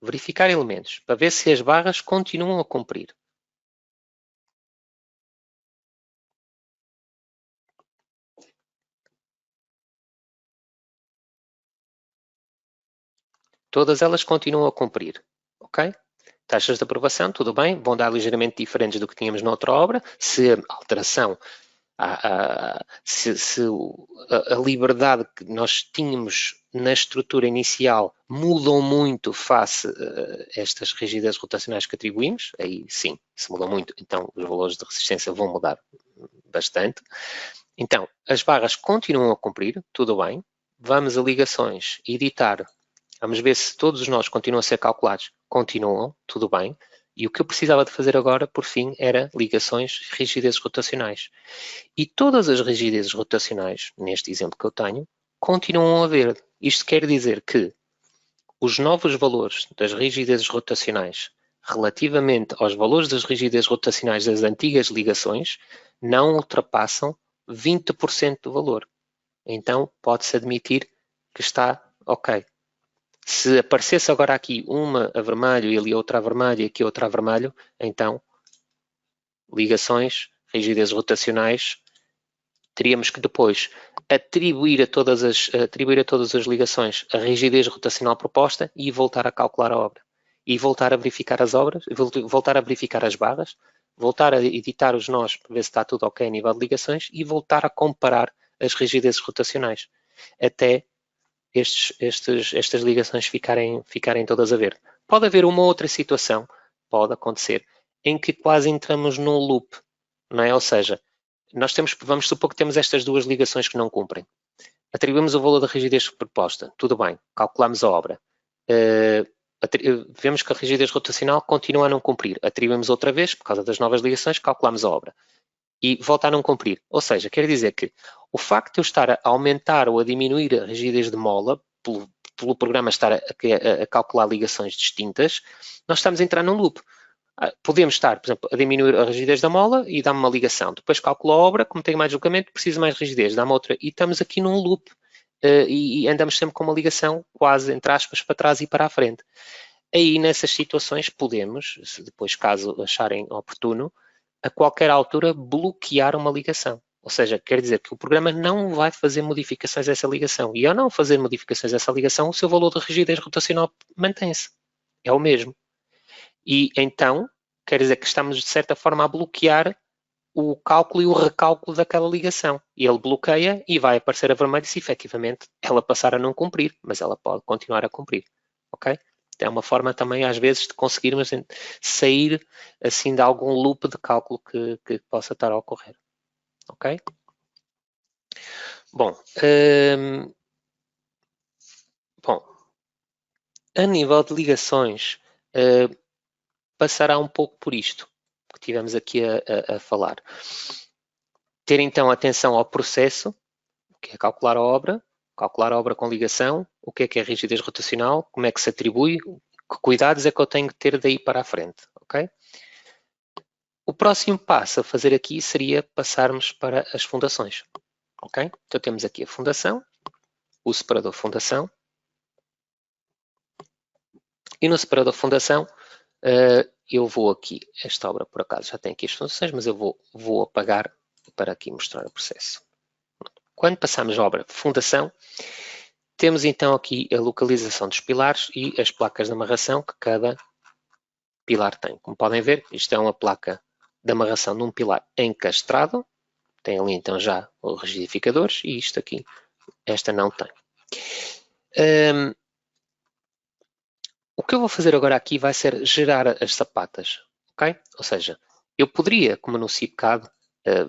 verificar elementos, para ver se as barras continuam a cumprir. Todas elas continuam a cumprir, ok? Taxas de aprovação, tudo bem, vão dar ligeiramente diferentes do que tínhamos na outra obra, se a alteração se a liberdade que nós tínhamos na estrutura inicial mudou muito face a estas rigidezes rotacionais que atribuímos, aí sim, se mudou muito, então os valores de resistência vão mudar bastante. Então, as barras continuam a cumprir, tudo bem. Vamos a ligações, editar, vamos ver se todos os nós continuam a ser calculados, continuam, tudo bem. E o que eu precisava de fazer agora, por fim, era ligações rigidezes rotacionais. E todas as rigidezes rotacionais, neste exemplo que eu tenho, continuam a ver. Isto quer dizer que os novos valores das rigidezes rotacionais relativamente aos valores das rigidezes rotacionais das antigas ligações não ultrapassam 20% do valor. Então, pode-se admitir que está ok. Se aparecesse agora aqui uma a vermelho e ali outra a vermelho e aqui outra a vermelho, então, ligações, rigidezes rotacionais, teríamos que depois atribuir a todas as ligações a rigidez rotacional proposta e voltar a calcular a obra. E voltar a verificar as obras, voltar a verificar as barras, voltar a editar os nós para ver se está tudo ok a nível de ligações e voltar a comparar as rigidezes rotacionais até estas ligações ficarem todas a ver. Pode haver uma outra situação, pode acontecer, em que quase entramos num loop, não é? Ou seja, vamos supor que temos estas duas ligações que não cumprem. Atribuímos o valor da rigidez proposta, tudo bem, calculamos a obra. Vemos que a rigidez rotacional continua a não cumprir. Atribuímos outra vez, por causa das novas ligações, calculamos a obra. E volta a não cumprir. Ou seja, quer dizer que o facto de eu estar a aumentar ou a diminuir a rigidez de mola, pelo programa estar a calcular ligações distintas, nós estamos a entrar num loop. Podemos estar, por exemplo, a diminuir a rigidez da mola e dá-me uma ligação. Depois calculo a obra, como tenho mais deslocamento, preciso mais rigidez, dá-me outra. E estamos aqui num loop. E andamos sempre com uma ligação quase, entre aspas, para trás e para a frente. Aí, nessas situações, podemos, depois caso acharem oportuno, a qualquer altura bloquear uma ligação. Ou seja, quer dizer que o programa não vai fazer modificações a essa ligação. E ao não fazer modificações a essa ligação, o seu valor de rigidez rotacional mantém-se. É o mesmo. E então, quer dizer que estamos, de certa forma, a bloquear o cálculo e o recálculo daquela ligação. E ele bloqueia e vai aparecer a vermelho se efetivamente ela passar a não cumprir, mas ela pode continuar a cumprir. Ok? É uma forma também, às vezes, de conseguirmos sair assim de algum loop de cálculo que possa estar a ocorrer. Ok? Bom, a nível de ligações, passará um pouco por isto que tivemos aqui a falar. Ter então atenção ao processo, que é calcular a obra com ligação, o que é rigidez rotacional, como é que se atribui, que cuidados é que eu tenho que ter daí para a frente, ok? O próximo passo a fazer aqui seria passarmos para as fundações, ok? Então temos aqui a fundação, o separador fundação, e no separador fundação eu vou aqui, esta obra por acaso já tem aqui as fundações, mas eu vou apagar para aqui mostrar o processo. Quando passamos a obra fundação, temos então aqui a localização dos pilares e as placas de amarração que cada pilar tem. Como podem ver, isto é uma placa de amarração de um pilar encastrado. Tem ali então já os rigidificadores e isto aqui, esta não tem. O que eu vou fazer agora aqui vai ser gerar as sapatas, ok? Ou seja, eu poderia, como no CIPCAD,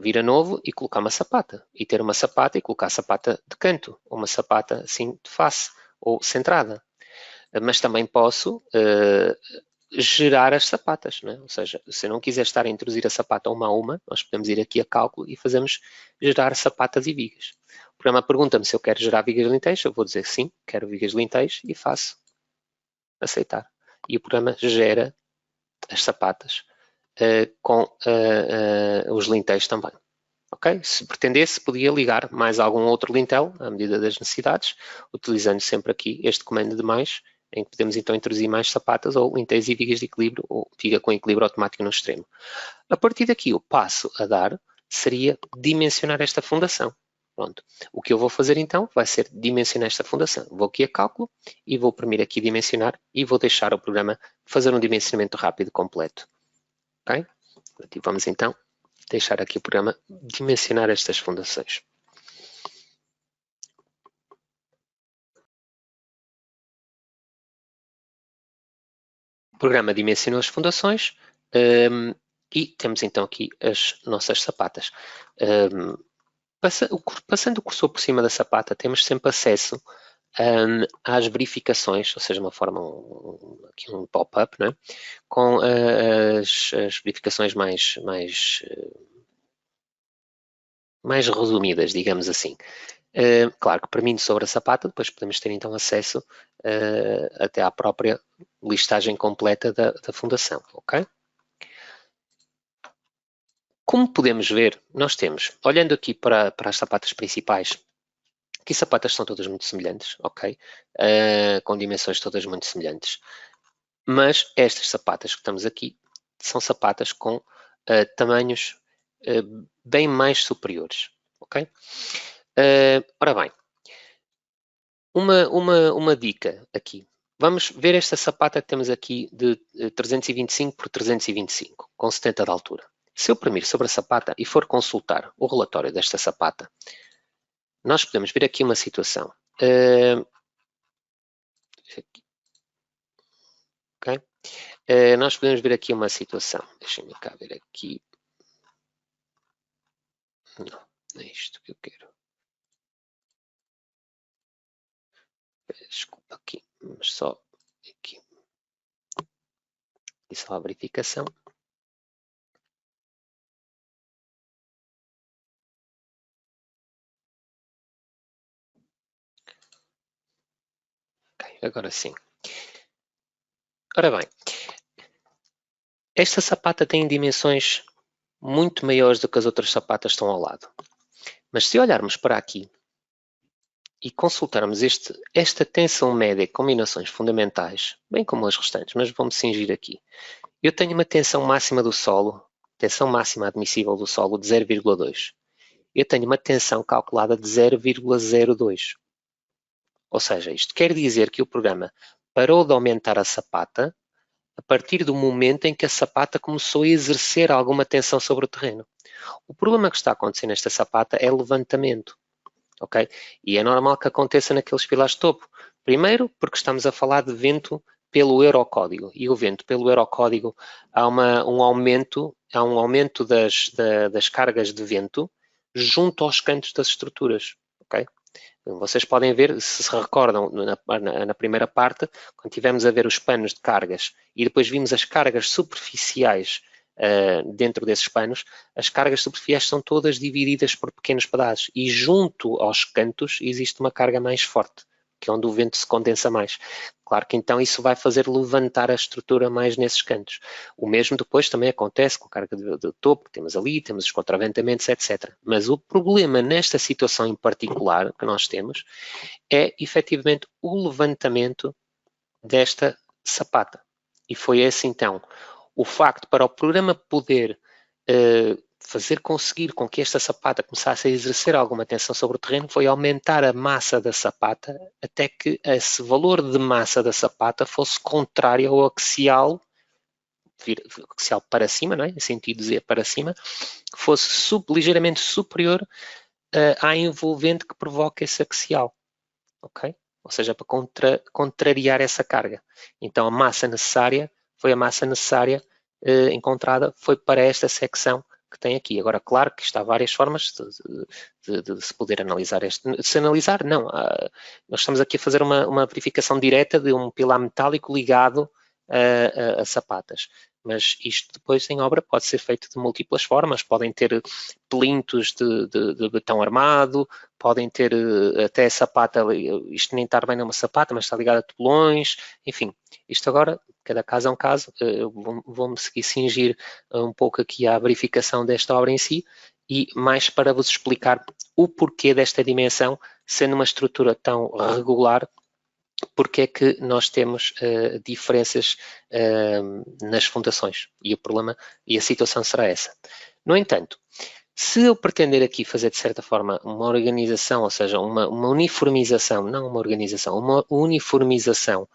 vir a novo e colocar uma sapata. E ter uma sapata e colocar a sapata de canto, ou uma sapata assim de face, ou centrada. Mas também posso gerar as sapatas, né? Ou seja, se eu não quiser estar a introduzir a sapata uma a uma, nós podemos ir aqui a cálculo e fazemos gerar sapatas e vigas. O programa pergunta-me se eu quero gerar vigas linteixa, eu vou dizer sim, quero vigas linteixa e faço aceitar. E o programa gera as sapatas com os lintéis também. Okay? Se pretendesse, podia ligar mais algum outro lintel à medida das necessidades, utilizando sempre aqui este comando de mais, em que podemos então introduzir mais sapatas ou lintéis e vigas de equilíbrio ou viga com equilíbrio automático no extremo. A partir daqui, o passo a dar seria dimensionar esta fundação. Pronto. O que eu vou fazer então vai ser dimensionar esta fundação. Vou aqui a cálculo e vou oprimir aqui dimensionar e vou deixar o programa fazer um dimensionamento rápido completo. Ok? E vamos então deixar aqui o programa dimensionar estas fundações. O programa dimensionou as fundações e temos então aqui as nossas sapatas. Passando o cursor por cima da sapata, temos sempre acesso às verificações, ou seja, uma forma, aqui um pop-up, né? Com as verificações mais resumidas, digamos assim. Claro que permite sobre a sapata, depois podemos ter então acesso até à própria listagem completa da fundação, ok? Como podemos ver, nós temos, olhando aqui para as sapatas principais, aqui as sapatas são todas muito semelhantes, ok? Com dimensões todas muito semelhantes. Mas estas sapatas que estamos aqui são sapatas com tamanhos bem mais superiores, ok? Ora bem, uma dica aqui. Vamos ver esta sapata que temos aqui de 325 por 325, com 70 de altura. Se eu premir sobre a sapata e for consultar o relatório desta sapata, nós podemos ver aqui uma situação. Okay? Nós podemos ver aqui uma situação. Deixem-me cá ver aqui. Não, não é isto que eu quero. Desculpa aqui, mas só aqui. E só a verificação. Ok, agora sim. Ora bem, esta sapata tem dimensões muito maiores do que as outras sapatas que estão ao lado. Mas se olharmos para aqui e consultarmos esta tensão média e combinações fundamentais, bem como as restantes, mas vamos cingir aqui. Eu tenho uma tensão máxima do solo, tensão máxima admissível do solo de 0,2. Eu tenho uma tensão calculada de 0,02. Ou seja, isto quer dizer que o programa parou de aumentar a sapata a partir do momento em que a sapata começou a exercer alguma tensão sobre o terreno. O problema que está acontecendo nesta sapata é levantamento, ok? E é normal que aconteça naqueles pilares de topo. Primeiro, porque estamos a falar de vento pelo eurocódigo, e o vento pelo eurocódigo há um aumento das cargas de vento junto aos cantos das estruturas, ok? Vocês podem ver, se recordam, na primeira parte, quando tivemos a ver os panos de cargas e depois vimos as cargas superficiais dentro desses panos, as cargas superficiais são todas divididas por pequenos pedaços e junto aos cantos existe uma carga mais forte, que é onde o vento se condensa mais. Claro que então isso vai fazer levantar a estrutura mais nesses cantos. O mesmo depois também acontece com carga de topo, temos os contraventamentos, etc. Mas o problema nesta situação em particular que nós temos é efetivamente o levantamento desta sapata. E foi esse então o facto para o programa poder conseguir com que esta sapata começasse a exercer alguma tensão sobre o terreno foi aumentar a massa da sapata até que esse valor de massa da sapata fosse contrário ao axial para cima, não é? Em sentido de dizer para cima, fosse ligeiramente superior à envolvente que provoca esse axial, ok? Ou seja, para contrariar essa carga. Então a massa necessária encontrada foi para esta secção que tem aqui. Agora, claro que está há várias formas de se poder analisar este. Se analisar, não. Nós estamos aqui a fazer uma verificação direta de um pilar metálico ligado a sapatas. Mas isto depois em obra pode ser feito de múltiplas formas. Podem ter plintos de betão armado, podem ter até sapata, isto nem está bem numa sapata, mas está ligado a tubulões, enfim. Isto agora, cada caso é um caso, vou-me seguir cingir um pouco aqui à verificação desta obra em si e mais para vos explicar o porquê desta dimensão, sendo uma estrutura tão regular, porque é que nós temos diferenças nas fundações e o problema e a situação será essa. No entanto, se eu pretender aqui fazer de certa forma uma organização, ou seja, uma uniformização, não uma organização, uma uniformização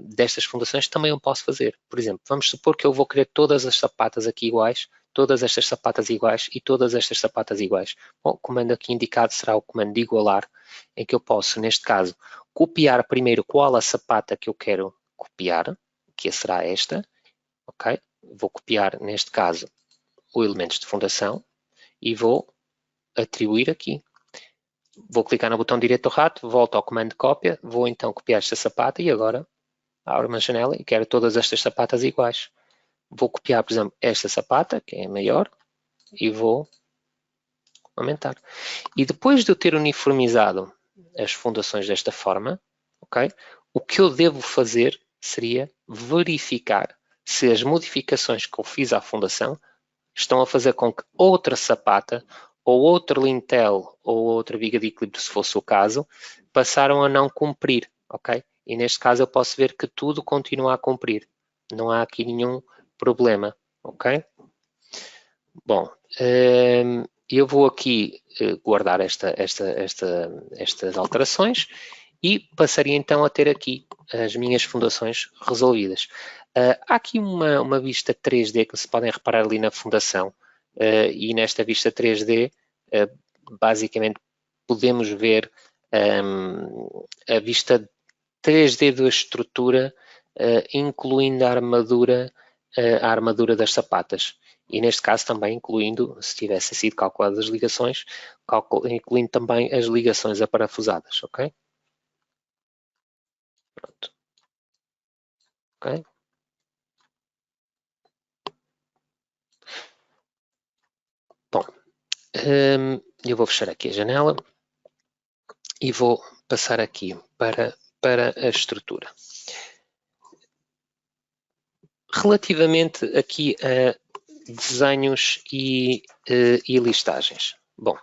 destas fundações, também eu posso fazer. Por exemplo, vamos supor que eu vou querer todas as sapatas aqui iguais, todas estas sapatas iguais e todas estas sapatas iguais. Bom, o comando aqui indicado será o comando de igualar, em que eu posso, neste caso, copiar primeiro qual a sapata que eu quero copiar, que será esta, ok? Vou copiar, neste caso, o elementos de fundação e vou atribuir aqui. Vou clicar no botão direito do rato, volto ao comando de cópia, vou então copiar esta sapata e agora abro uma janela e quero todas estas sapatas iguais. Vou copiar, por exemplo, esta sapata, que é a maior, e vou aumentar. E depois de eu ter uniformizado as fundações desta forma, ok? O que eu devo fazer seria verificar se as modificações que eu fiz à fundação estão a fazer com que outra sapata ou outro lintel ou outra viga de equilíbrio, se fosse o caso, passaram a não cumprir, ok? E neste caso eu posso ver que tudo continua a cumprir. Não há aqui nenhum problema, ok? Bom, eu vou aqui guardar estas alterações e passaria então a ter aqui as minhas fundações resolvidas. Há aqui uma vista 3D que se podem reparar ali na fundação e nesta vista 3D basicamente podemos ver a vista 3D da estrutura incluindo a armadura das sapatas. E neste caso também incluindo, se tivessem sido calculadas as ligações, incluindo também as ligações aparafusadas, ok? Pronto. Ok? Bom, eu vou fechar aqui a janela e vou passar aqui para a estrutura. Relativamente aqui a desenhos e listagens. Bom,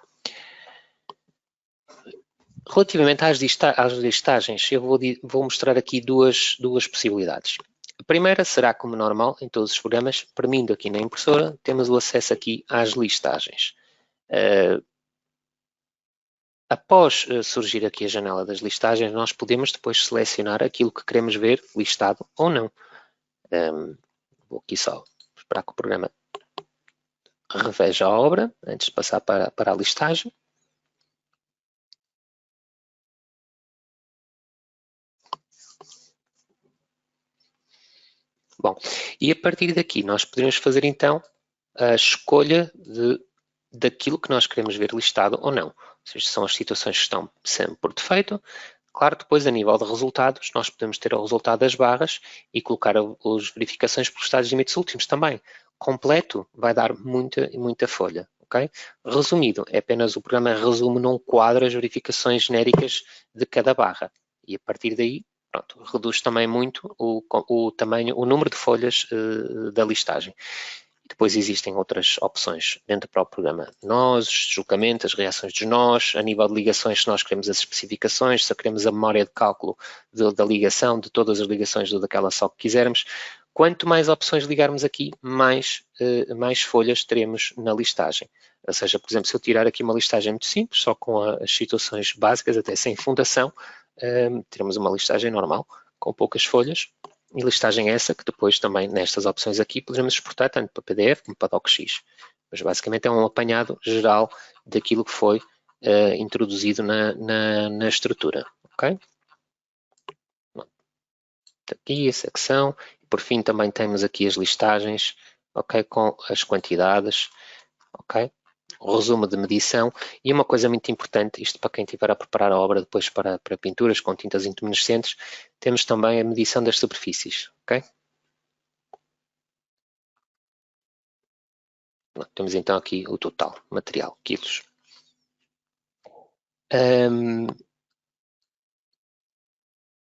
relativamente às listagens, eu vou mostrar aqui duas possibilidades. A primeira será como normal em todos os programas, permitindo aqui na impressora, temos o acesso aqui às listagens. Após surgir aqui a janela das listagens, nós podemos depois selecionar aquilo que queremos ver listado ou não. Vou aqui só esperar que o programa reveja a obra antes de passar para a listagem. Bom, e a partir daqui nós podemos fazer então a escolha daquilo que nós queremos ver listado ou não. Ou seja, são as situações que estão sempre por defeito. Claro, depois a nível de resultados, nós podemos ter o resultado das barras e colocar as verificações por estados de limites últimos também. Completo vai dar muita folha. Okay? Resumido, é apenas o programa resume num quadro as verificações genéricas de cada barra. E a partir daí, pronto, reduz também muito o tamanho, o número de folhas da listagem. Depois existem outras opções dentro do próprio programa. Nós, deslocamento, as reações dos nós, a nível de ligações, se nós queremos as especificações, se queremos a memória de cálculo da ligação, de todas as ligações daquela só que quisermos. Quanto mais opções ligarmos aqui, mais folhas teremos na listagem. Ou seja, por exemplo, se eu tirar aqui uma listagem muito simples, só com as situações básicas, até sem fundação, teremos uma listagem normal, com poucas folhas, e listagem essa que depois também nestas opções aqui podemos exportar tanto para PDF como para DocX. Mas basicamente é um apanhado geral daquilo que foi introduzido na estrutura. Ok? Aqui a secção. E por fim também temos aqui as listagens, ok? Com as quantidades, ok? O resumo de medição e uma coisa muito importante, isto para quem estiver a preparar a obra depois para pinturas com tintas intumescentes, temos também a medição das superfícies, ok? Temos então aqui o total material, quilos.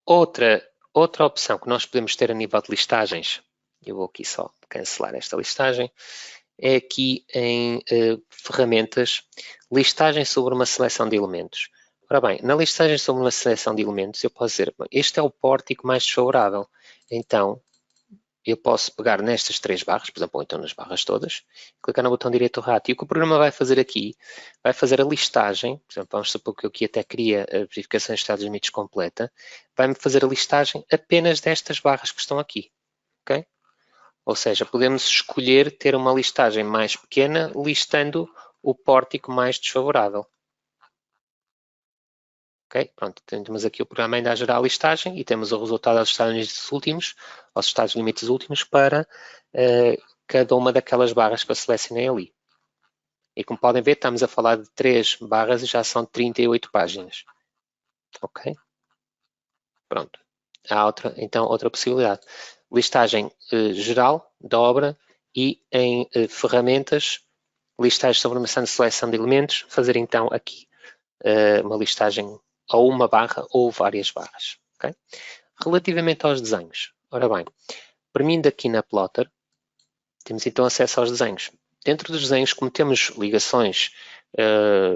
Outra opção que nós podemos ter a nível de listagens, eu vou aqui só cancelar esta listagem, é aqui em ferramentas, listagem sobre uma seleção de elementos. Ora bem, na listagem sobre uma seleção de elementos, eu posso dizer, este é o pórtico mais desfavorável. Então, eu posso pegar nestas três barras, por exemplo, ou então nas barras todas, clicar no botão direito do rato e o que o programa vai fazer aqui, vai fazer a listagem, por exemplo, vamos supor que eu aqui até queria a verificação de estados limites completa, vai-me fazer a listagem apenas destas barras que estão aqui, ok? Ou seja, podemos escolher ter uma listagem mais pequena, listando o pórtico mais desfavorável. Ok, pronto, temos aqui o programa ainda a gerar a listagem e temos o resultado aos estados limites últimos, aos estados limites últimos para cada uma daquelas barras que eu selecionei ali. E como podem ver, estamos a falar de 3 barras e já são 38 páginas. Ok? Pronto. Há outra possibilidade. Listagem geral da obra e em ferramentas, listagem sobre uma seleção de elementos, fazer então aqui uma listagem ou uma barra ou várias barras. Okay? Relativamente aos desenhos, ora bem, permitindo aqui na Plotter, temos então acesso aos desenhos. Dentro dos desenhos, como temos ligações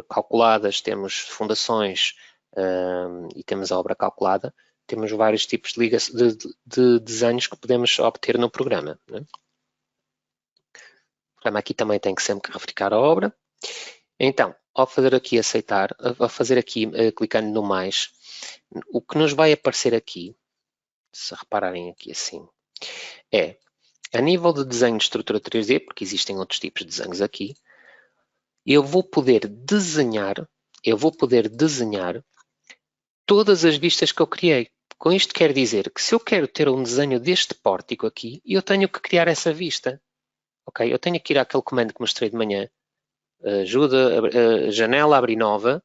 calculadas, temos fundações e temos a obra calculada, temos vários tipos de desenhos que podemos obter no programa. Né? O programa aqui também tem que sempre verificar a obra. Então, ao fazer aqui aceitar, ao fazer aqui clicando no mais, o que nos vai aparecer aqui, se repararem aqui assim, é a nível de desenho de estrutura 3D, porque existem outros tipos de desenhos aqui, eu vou poder desenhar todas as vistas que eu criei. Com isto quer dizer que se eu quero ter um desenho deste pórtico aqui, eu tenho que criar essa vista. Ok? Eu tenho que ir àquele comando que mostrei de manhã, ajuda, janela, abrir nova,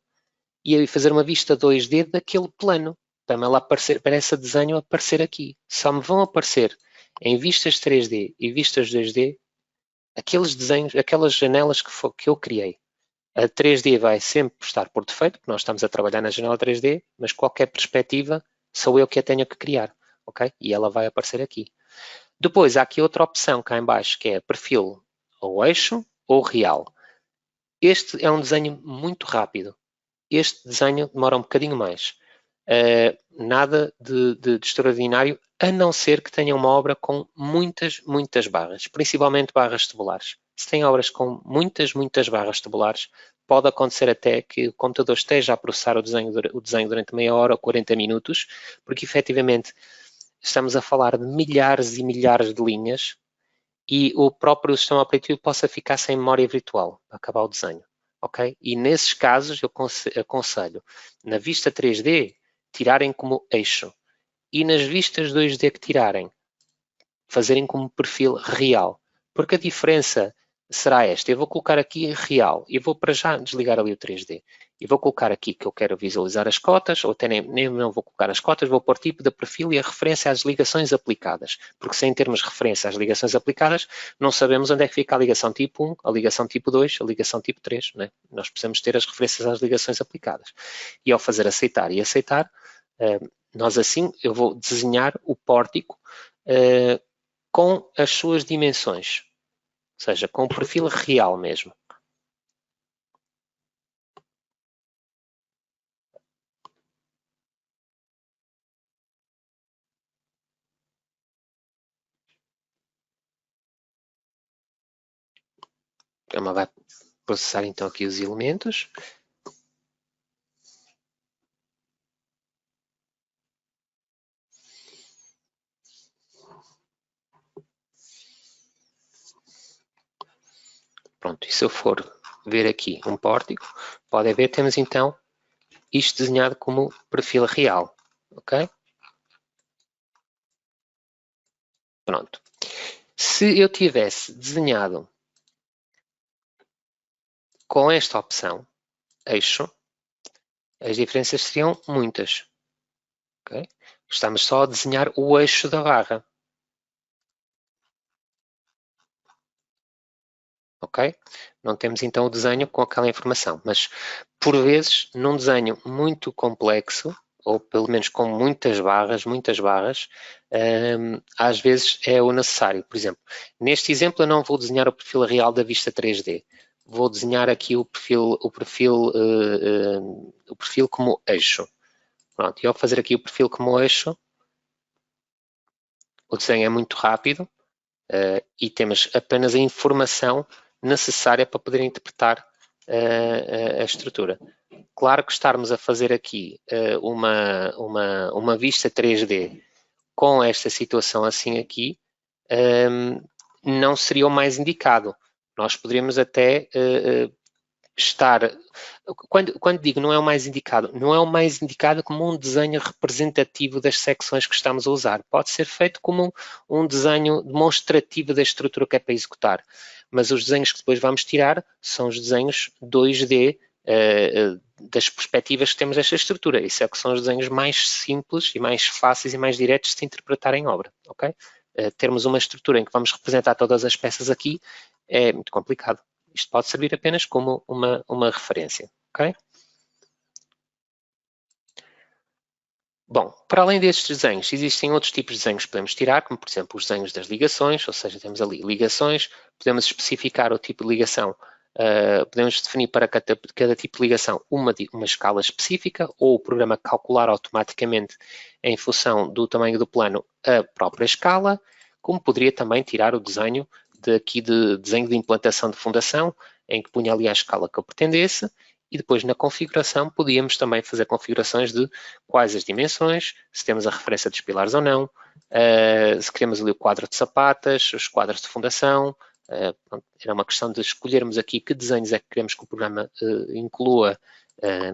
e aí fazer uma vista 2D daquele plano. Para ela aparecer, para esse desenho aparecer aqui. Só me vão aparecer em vistas 3D e vistas 2D aqueles desenhos, aquelas janelas que eu criei. A 3D vai sempre estar por defeito, porque nós estamos a trabalhar na janela 3D, mas qualquer perspectiva sou eu que a tenho que criar, ok? E ela vai aparecer aqui. Depois, há aqui outra opção cá em baixo, que é perfil ou eixo ou real. Este é um desenho muito rápido. Este desenho demora um bocadinho mais. Nada de extraordinário, a não ser que tenha uma obra com muitas barras, principalmente barras tabulares. Se tem obras com muitas barras tabulares, pode acontecer até que o computador esteja a processar o desenho durante meia hora ou 40 minutos, porque efetivamente estamos a falar de milhares e milhares de linhas e o próprio sistema operativo possa ficar sem memória virtual para acabar o desenho. Okay? E nesses casos eu aconselho, na vista 3D, tirarem como eixo. E nas vistas 2D que tirarem, fazerem como perfil real. Porque a diferença será esta. Eu vou colocar aqui real e vou para já desligar ali o 3D. E vou colocar aqui que eu quero visualizar as cotas, ou até nem não vou colocar as cotas, vou pôr tipo de perfil e a referência às ligações aplicadas. Porque sem termos referência às ligações aplicadas, não sabemos onde é que fica a ligação tipo 1, a ligação tipo 2, a ligação tipo 3. Né? Nós precisamos ter as referências às ligações aplicadas. E ao fazer aceitar e aceitar, nós assim, eu vou desenhar o pórtico com as suas dimensões, ou seja, com o perfil real mesmo. O programa vai processar então aqui os elementos. Pronto, e se eu for ver aqui um pórtico, podem ver, temos então isto desenhado como perfil real, ok? Pronto. Se eu tivesse desenhado com esta opção, eixo, as diferenças seriam muitas, ok? Estamos só a desenhar o eixo da barra. Ok? Não temos então o desenho com aquela informação, mas por vezes num desenho muito complexo, ou pelo menos com muitas barras, às vezes é o necessário. Por exemplo, neste exemplo eu não vou desenhar o perfil real da vista 3D, vou desenhar aqui o perfil como eixo. Pronto, e ao fazer aqui o perfil como eixo, o desenho é muito rápido e temos apenas a informação necessária para poder interpretar a estrutura. Claro que estarmos a fazer aqui uma vista 3D com esta situação assim aqui não seria o mais indicado. Nós poderíamos até estar... Quando digo não é o mais indicado, não é o mais indicado como um desenho representativo das secções que estamos a usar. Pode ser feito como um desenho demonstrativo da estrutura que é para executar. Mas os desenhos que depois vamos tirar são os desenhos 2D das perspectivas que temos desta estrutura. Isso é que são os desenhos mais simples e mais fáceis e mais diretos de se interpretar em obra. Okay? Termos uma estrutura em que vamos representar todas as peças aqui é muito complicado. Isto pode servir apenas como uma referência, ok? Bom, para além destes desenhos, existem outros tipos de desenhos que podemos tirar, como por exemplo os desenhos das ligações, ou seja, temos ali ligações, podemos especificar o tipo de ligação, podemos definir para cada tipo de ligação uma escala específica, ou o programa calcular automaticamente em função do tamanho do plano a própria escala, como poderia também tirar o desenho de desenho de implantação de fundação, em que punha ali a escala que eu pretendesse, e depois na configuração podíamos também fazer configurações de quais as dimensões, se temos a referência dos pilares ou não, se queremos ali o quadro de sapatas, os quadros de fundação, era uma questão de escolhermos aqui que desenhos é que queremos que o programa inclua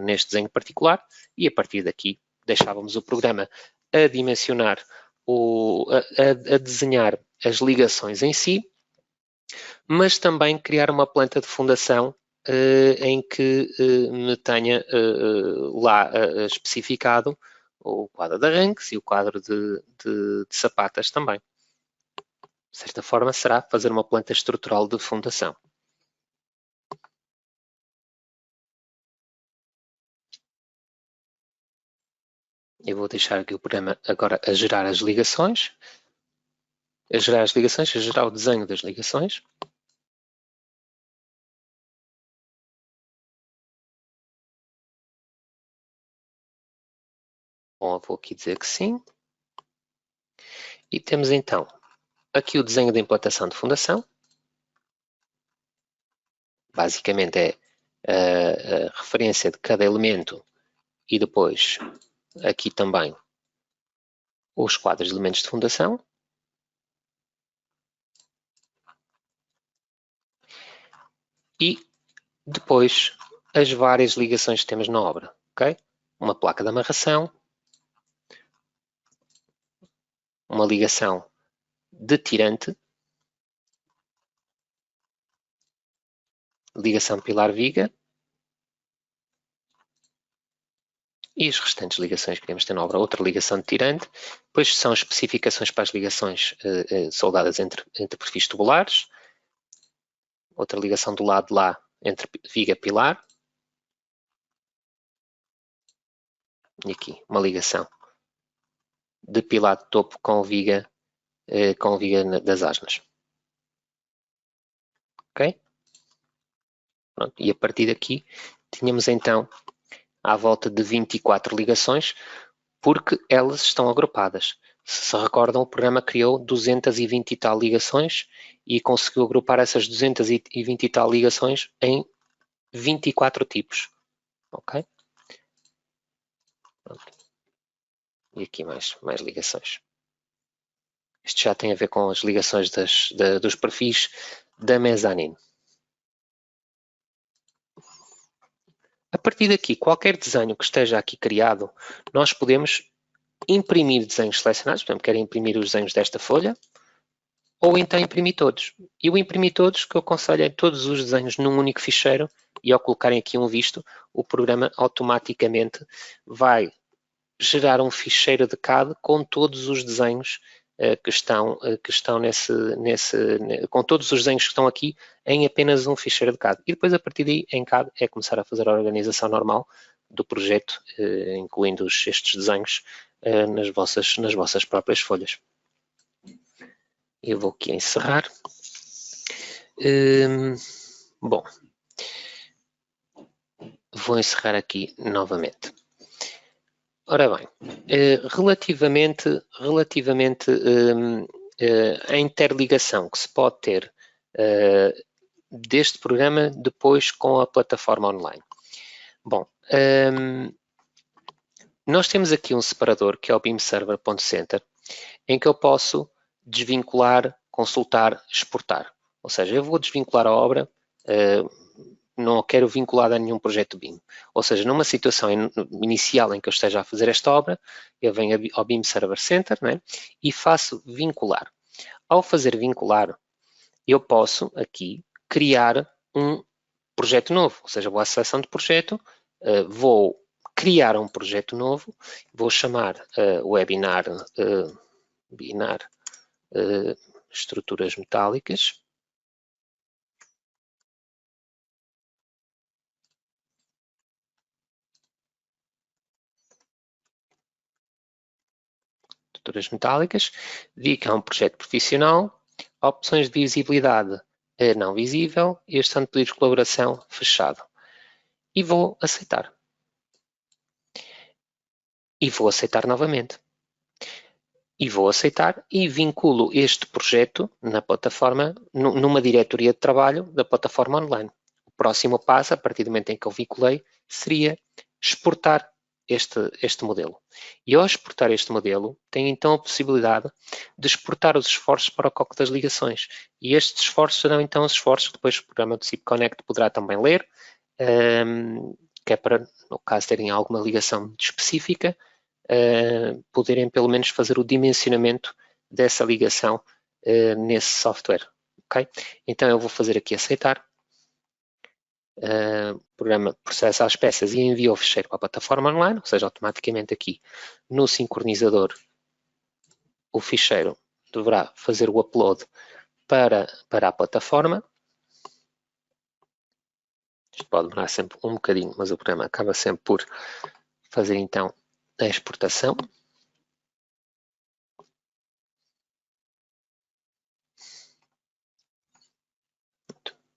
neste desenho particular e a partir daqui deixávamos o programa a dimensionar, a desenhar as ligações em si, mas também criar uma planta de fundação em que me tenha lá especificado o quadro de arranques e o quadro de sapatas também. De certa forma, será fazer uma planta estrutural de fundação. Eu vou deixar aqui o programa agora a gerar as ligações, a gerar o desenho das ligações. Bom, vou aqui dizer que sim. E temos então aqui o desenho da implantação de fundação. Basicamente é a referência de cada elemento e depois aqui também os quadros de elementos de fundação. E depois as várias ligações que temos na obra, ok? Uma placa de amarração, uma ligação de tirante, ligação pilar-viga e as restantes ligações que queremos ter na obra. Outra ligação de tirante, depois são especificações para as ligações soldadas entre perfis tubulares, outra ligação do lado de lá entre viga e pilar, e aqui uma ligação de pilar de topo com viga das asnas. Ok? Pronto. E a partir daqui tínhamos então à volta de 24 ligações, porque elas estão agrupadas. Se recordam, o programa criou 220 e tal ligações e conseguiu agrupar essas 220 e tal ligações em 24 tipos. Ok? Pronto. E aqui mais ligações. Isto já tem a ver com as ligações dos perfis da mezzanine. A partir daqui, qualquer desenho que esteja aqui criado, nós podemos imprimir desenhos selecionados, por exemplo, quero imprimir os desenhos desta folha, ou então imprimir todos. E o imprimir todos, que eu aconselho é todos os desenhos num único ficheiro, e ao colocarem aqui um visto, o programa automaticamente vai gerar um ficheiro de CAD com todos os desenhos que estão com todos os desenhos que estão aqui em apenas um ficheiro de CAD. E depois, a partir daí, em CAD, é começar a fazer a organização normal do projeto, incluindo estes desenhos nas vossas próprias folhas. Eu vou aqui encerrar. Bom, vou encerrar aqui novamente. Ora bem, relativamente à interligação que se pode ter deste programa depois com a plataforma online. Bom, nós temos aqui um separador que é o beamserver.center, em que eu posso desvincular, consultar, exportar. Ou seja, eu vou desvincular a obra, não a quero vinculada a nenhum projeto BIM. Ou seja, numa situação inicial em que eu esteja a fazer esta obra, eu venho ao BIM Server Center, né, e faço vincular. Ao fazer vincular, eu posso aqui criar um projeto novo, ou seja, vou à seleção de projeto, vou criar um projeto novo, vou chamar webinar estruturas metálicas. estruturas metálicas, digo que é um projeto profissional, opções de visibilidade não visível e este ano de pedidos de colaboração fechado. E vou aceitar. E vou aceitar novamente. E vou aceitar e vinculo este projeto na plataforma, numa diretoria de trabalho da plataforma online. O próximo passo, a partir do momento em que eu vinculei, seria exportar este modelo. E ao exportar este modelo, tenho então a possibilidade de exportar os esforços para o cálculo das ligações. E estes esforços serão então os esforços que depois o programa do SIP Connect poderá também ler, que é para, no caso, terem alguma ligação específica, poderem pelo menos fazer o dimensionamento dessa ligação nesse software. Okay? Então eu vou fazer aqui aceitar. O programa processa as peças e envia o ficheiro para a plataforma online, ou seja, automaticamente aqui no sincronizador o ficheiro deverá fazer o upload para a plataforma. Isto pode demorar sempre um bocadinho, mas o programa acaba sempre por fazer então a exportação.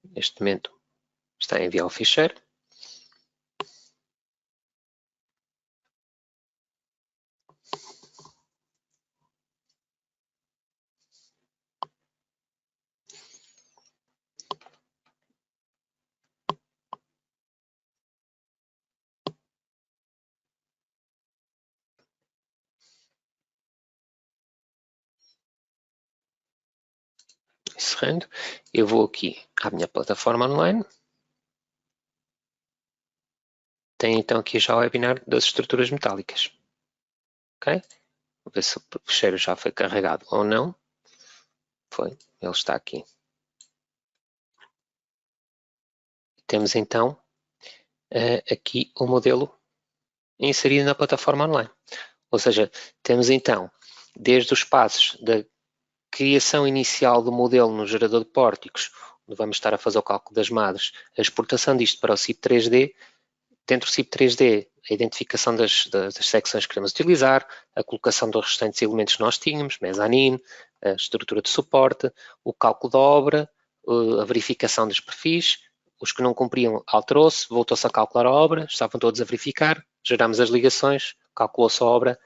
Neste momento está a enviar o ficheiro. Encerrando, eu vou aqui à minha plataforma online. Tem então aqui já o webinar das estruturas metálicas. Ok? Vou ver se o ficheiro já foi carregado ou não. Foi, ele está aqui. Temos então aqui o modelo inserido na plataforma online. Ou seja, temos então, desde os passos da criação inicial do modelo no gerador de pórticos, onde vamos estar a fazer o cálculo das madres, a exportação disto para o CIP 3D, dentro do CIP 3D, a identificação das secções que queremos utilizar, a colocação dos restantes elementos que nós tínhamos, mezanine, a estrutura de suporte, o cálculo da obra, a verificação dos perfis, os que não cumpriam alterou-se, voltou-se a calcular a obra, estavam todos a verificar, geramos as ligações, calculou-se a obra,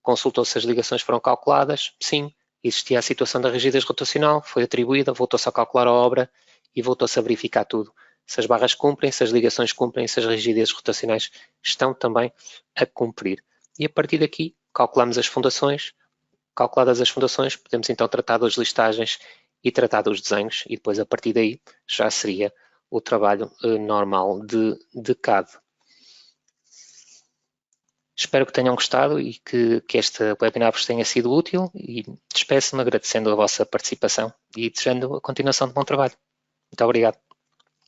consultou-se se as ligações foram calculadas, sim, existia a situação da rigidez rotacional, foi atribuída, voltou-se a calcular a obra e voltou-se a verificar tudo. Se as barras cumprem, se as ligações cumprem, se as rigidezes rotacionais estão também a cumprir. E a partir daqui, calculamos as fundações. Calculadas as fundações, podemos então tratar das listagens e tratar dos desenhos e depois a partir daí já seria o trabalho normal de CAD. Espero que tenham gostado e que este webinar vos tenha sido útil e despeço-me agradecendo a vossa participação e desejando a continuação de bom trabalho. Muito obrigado.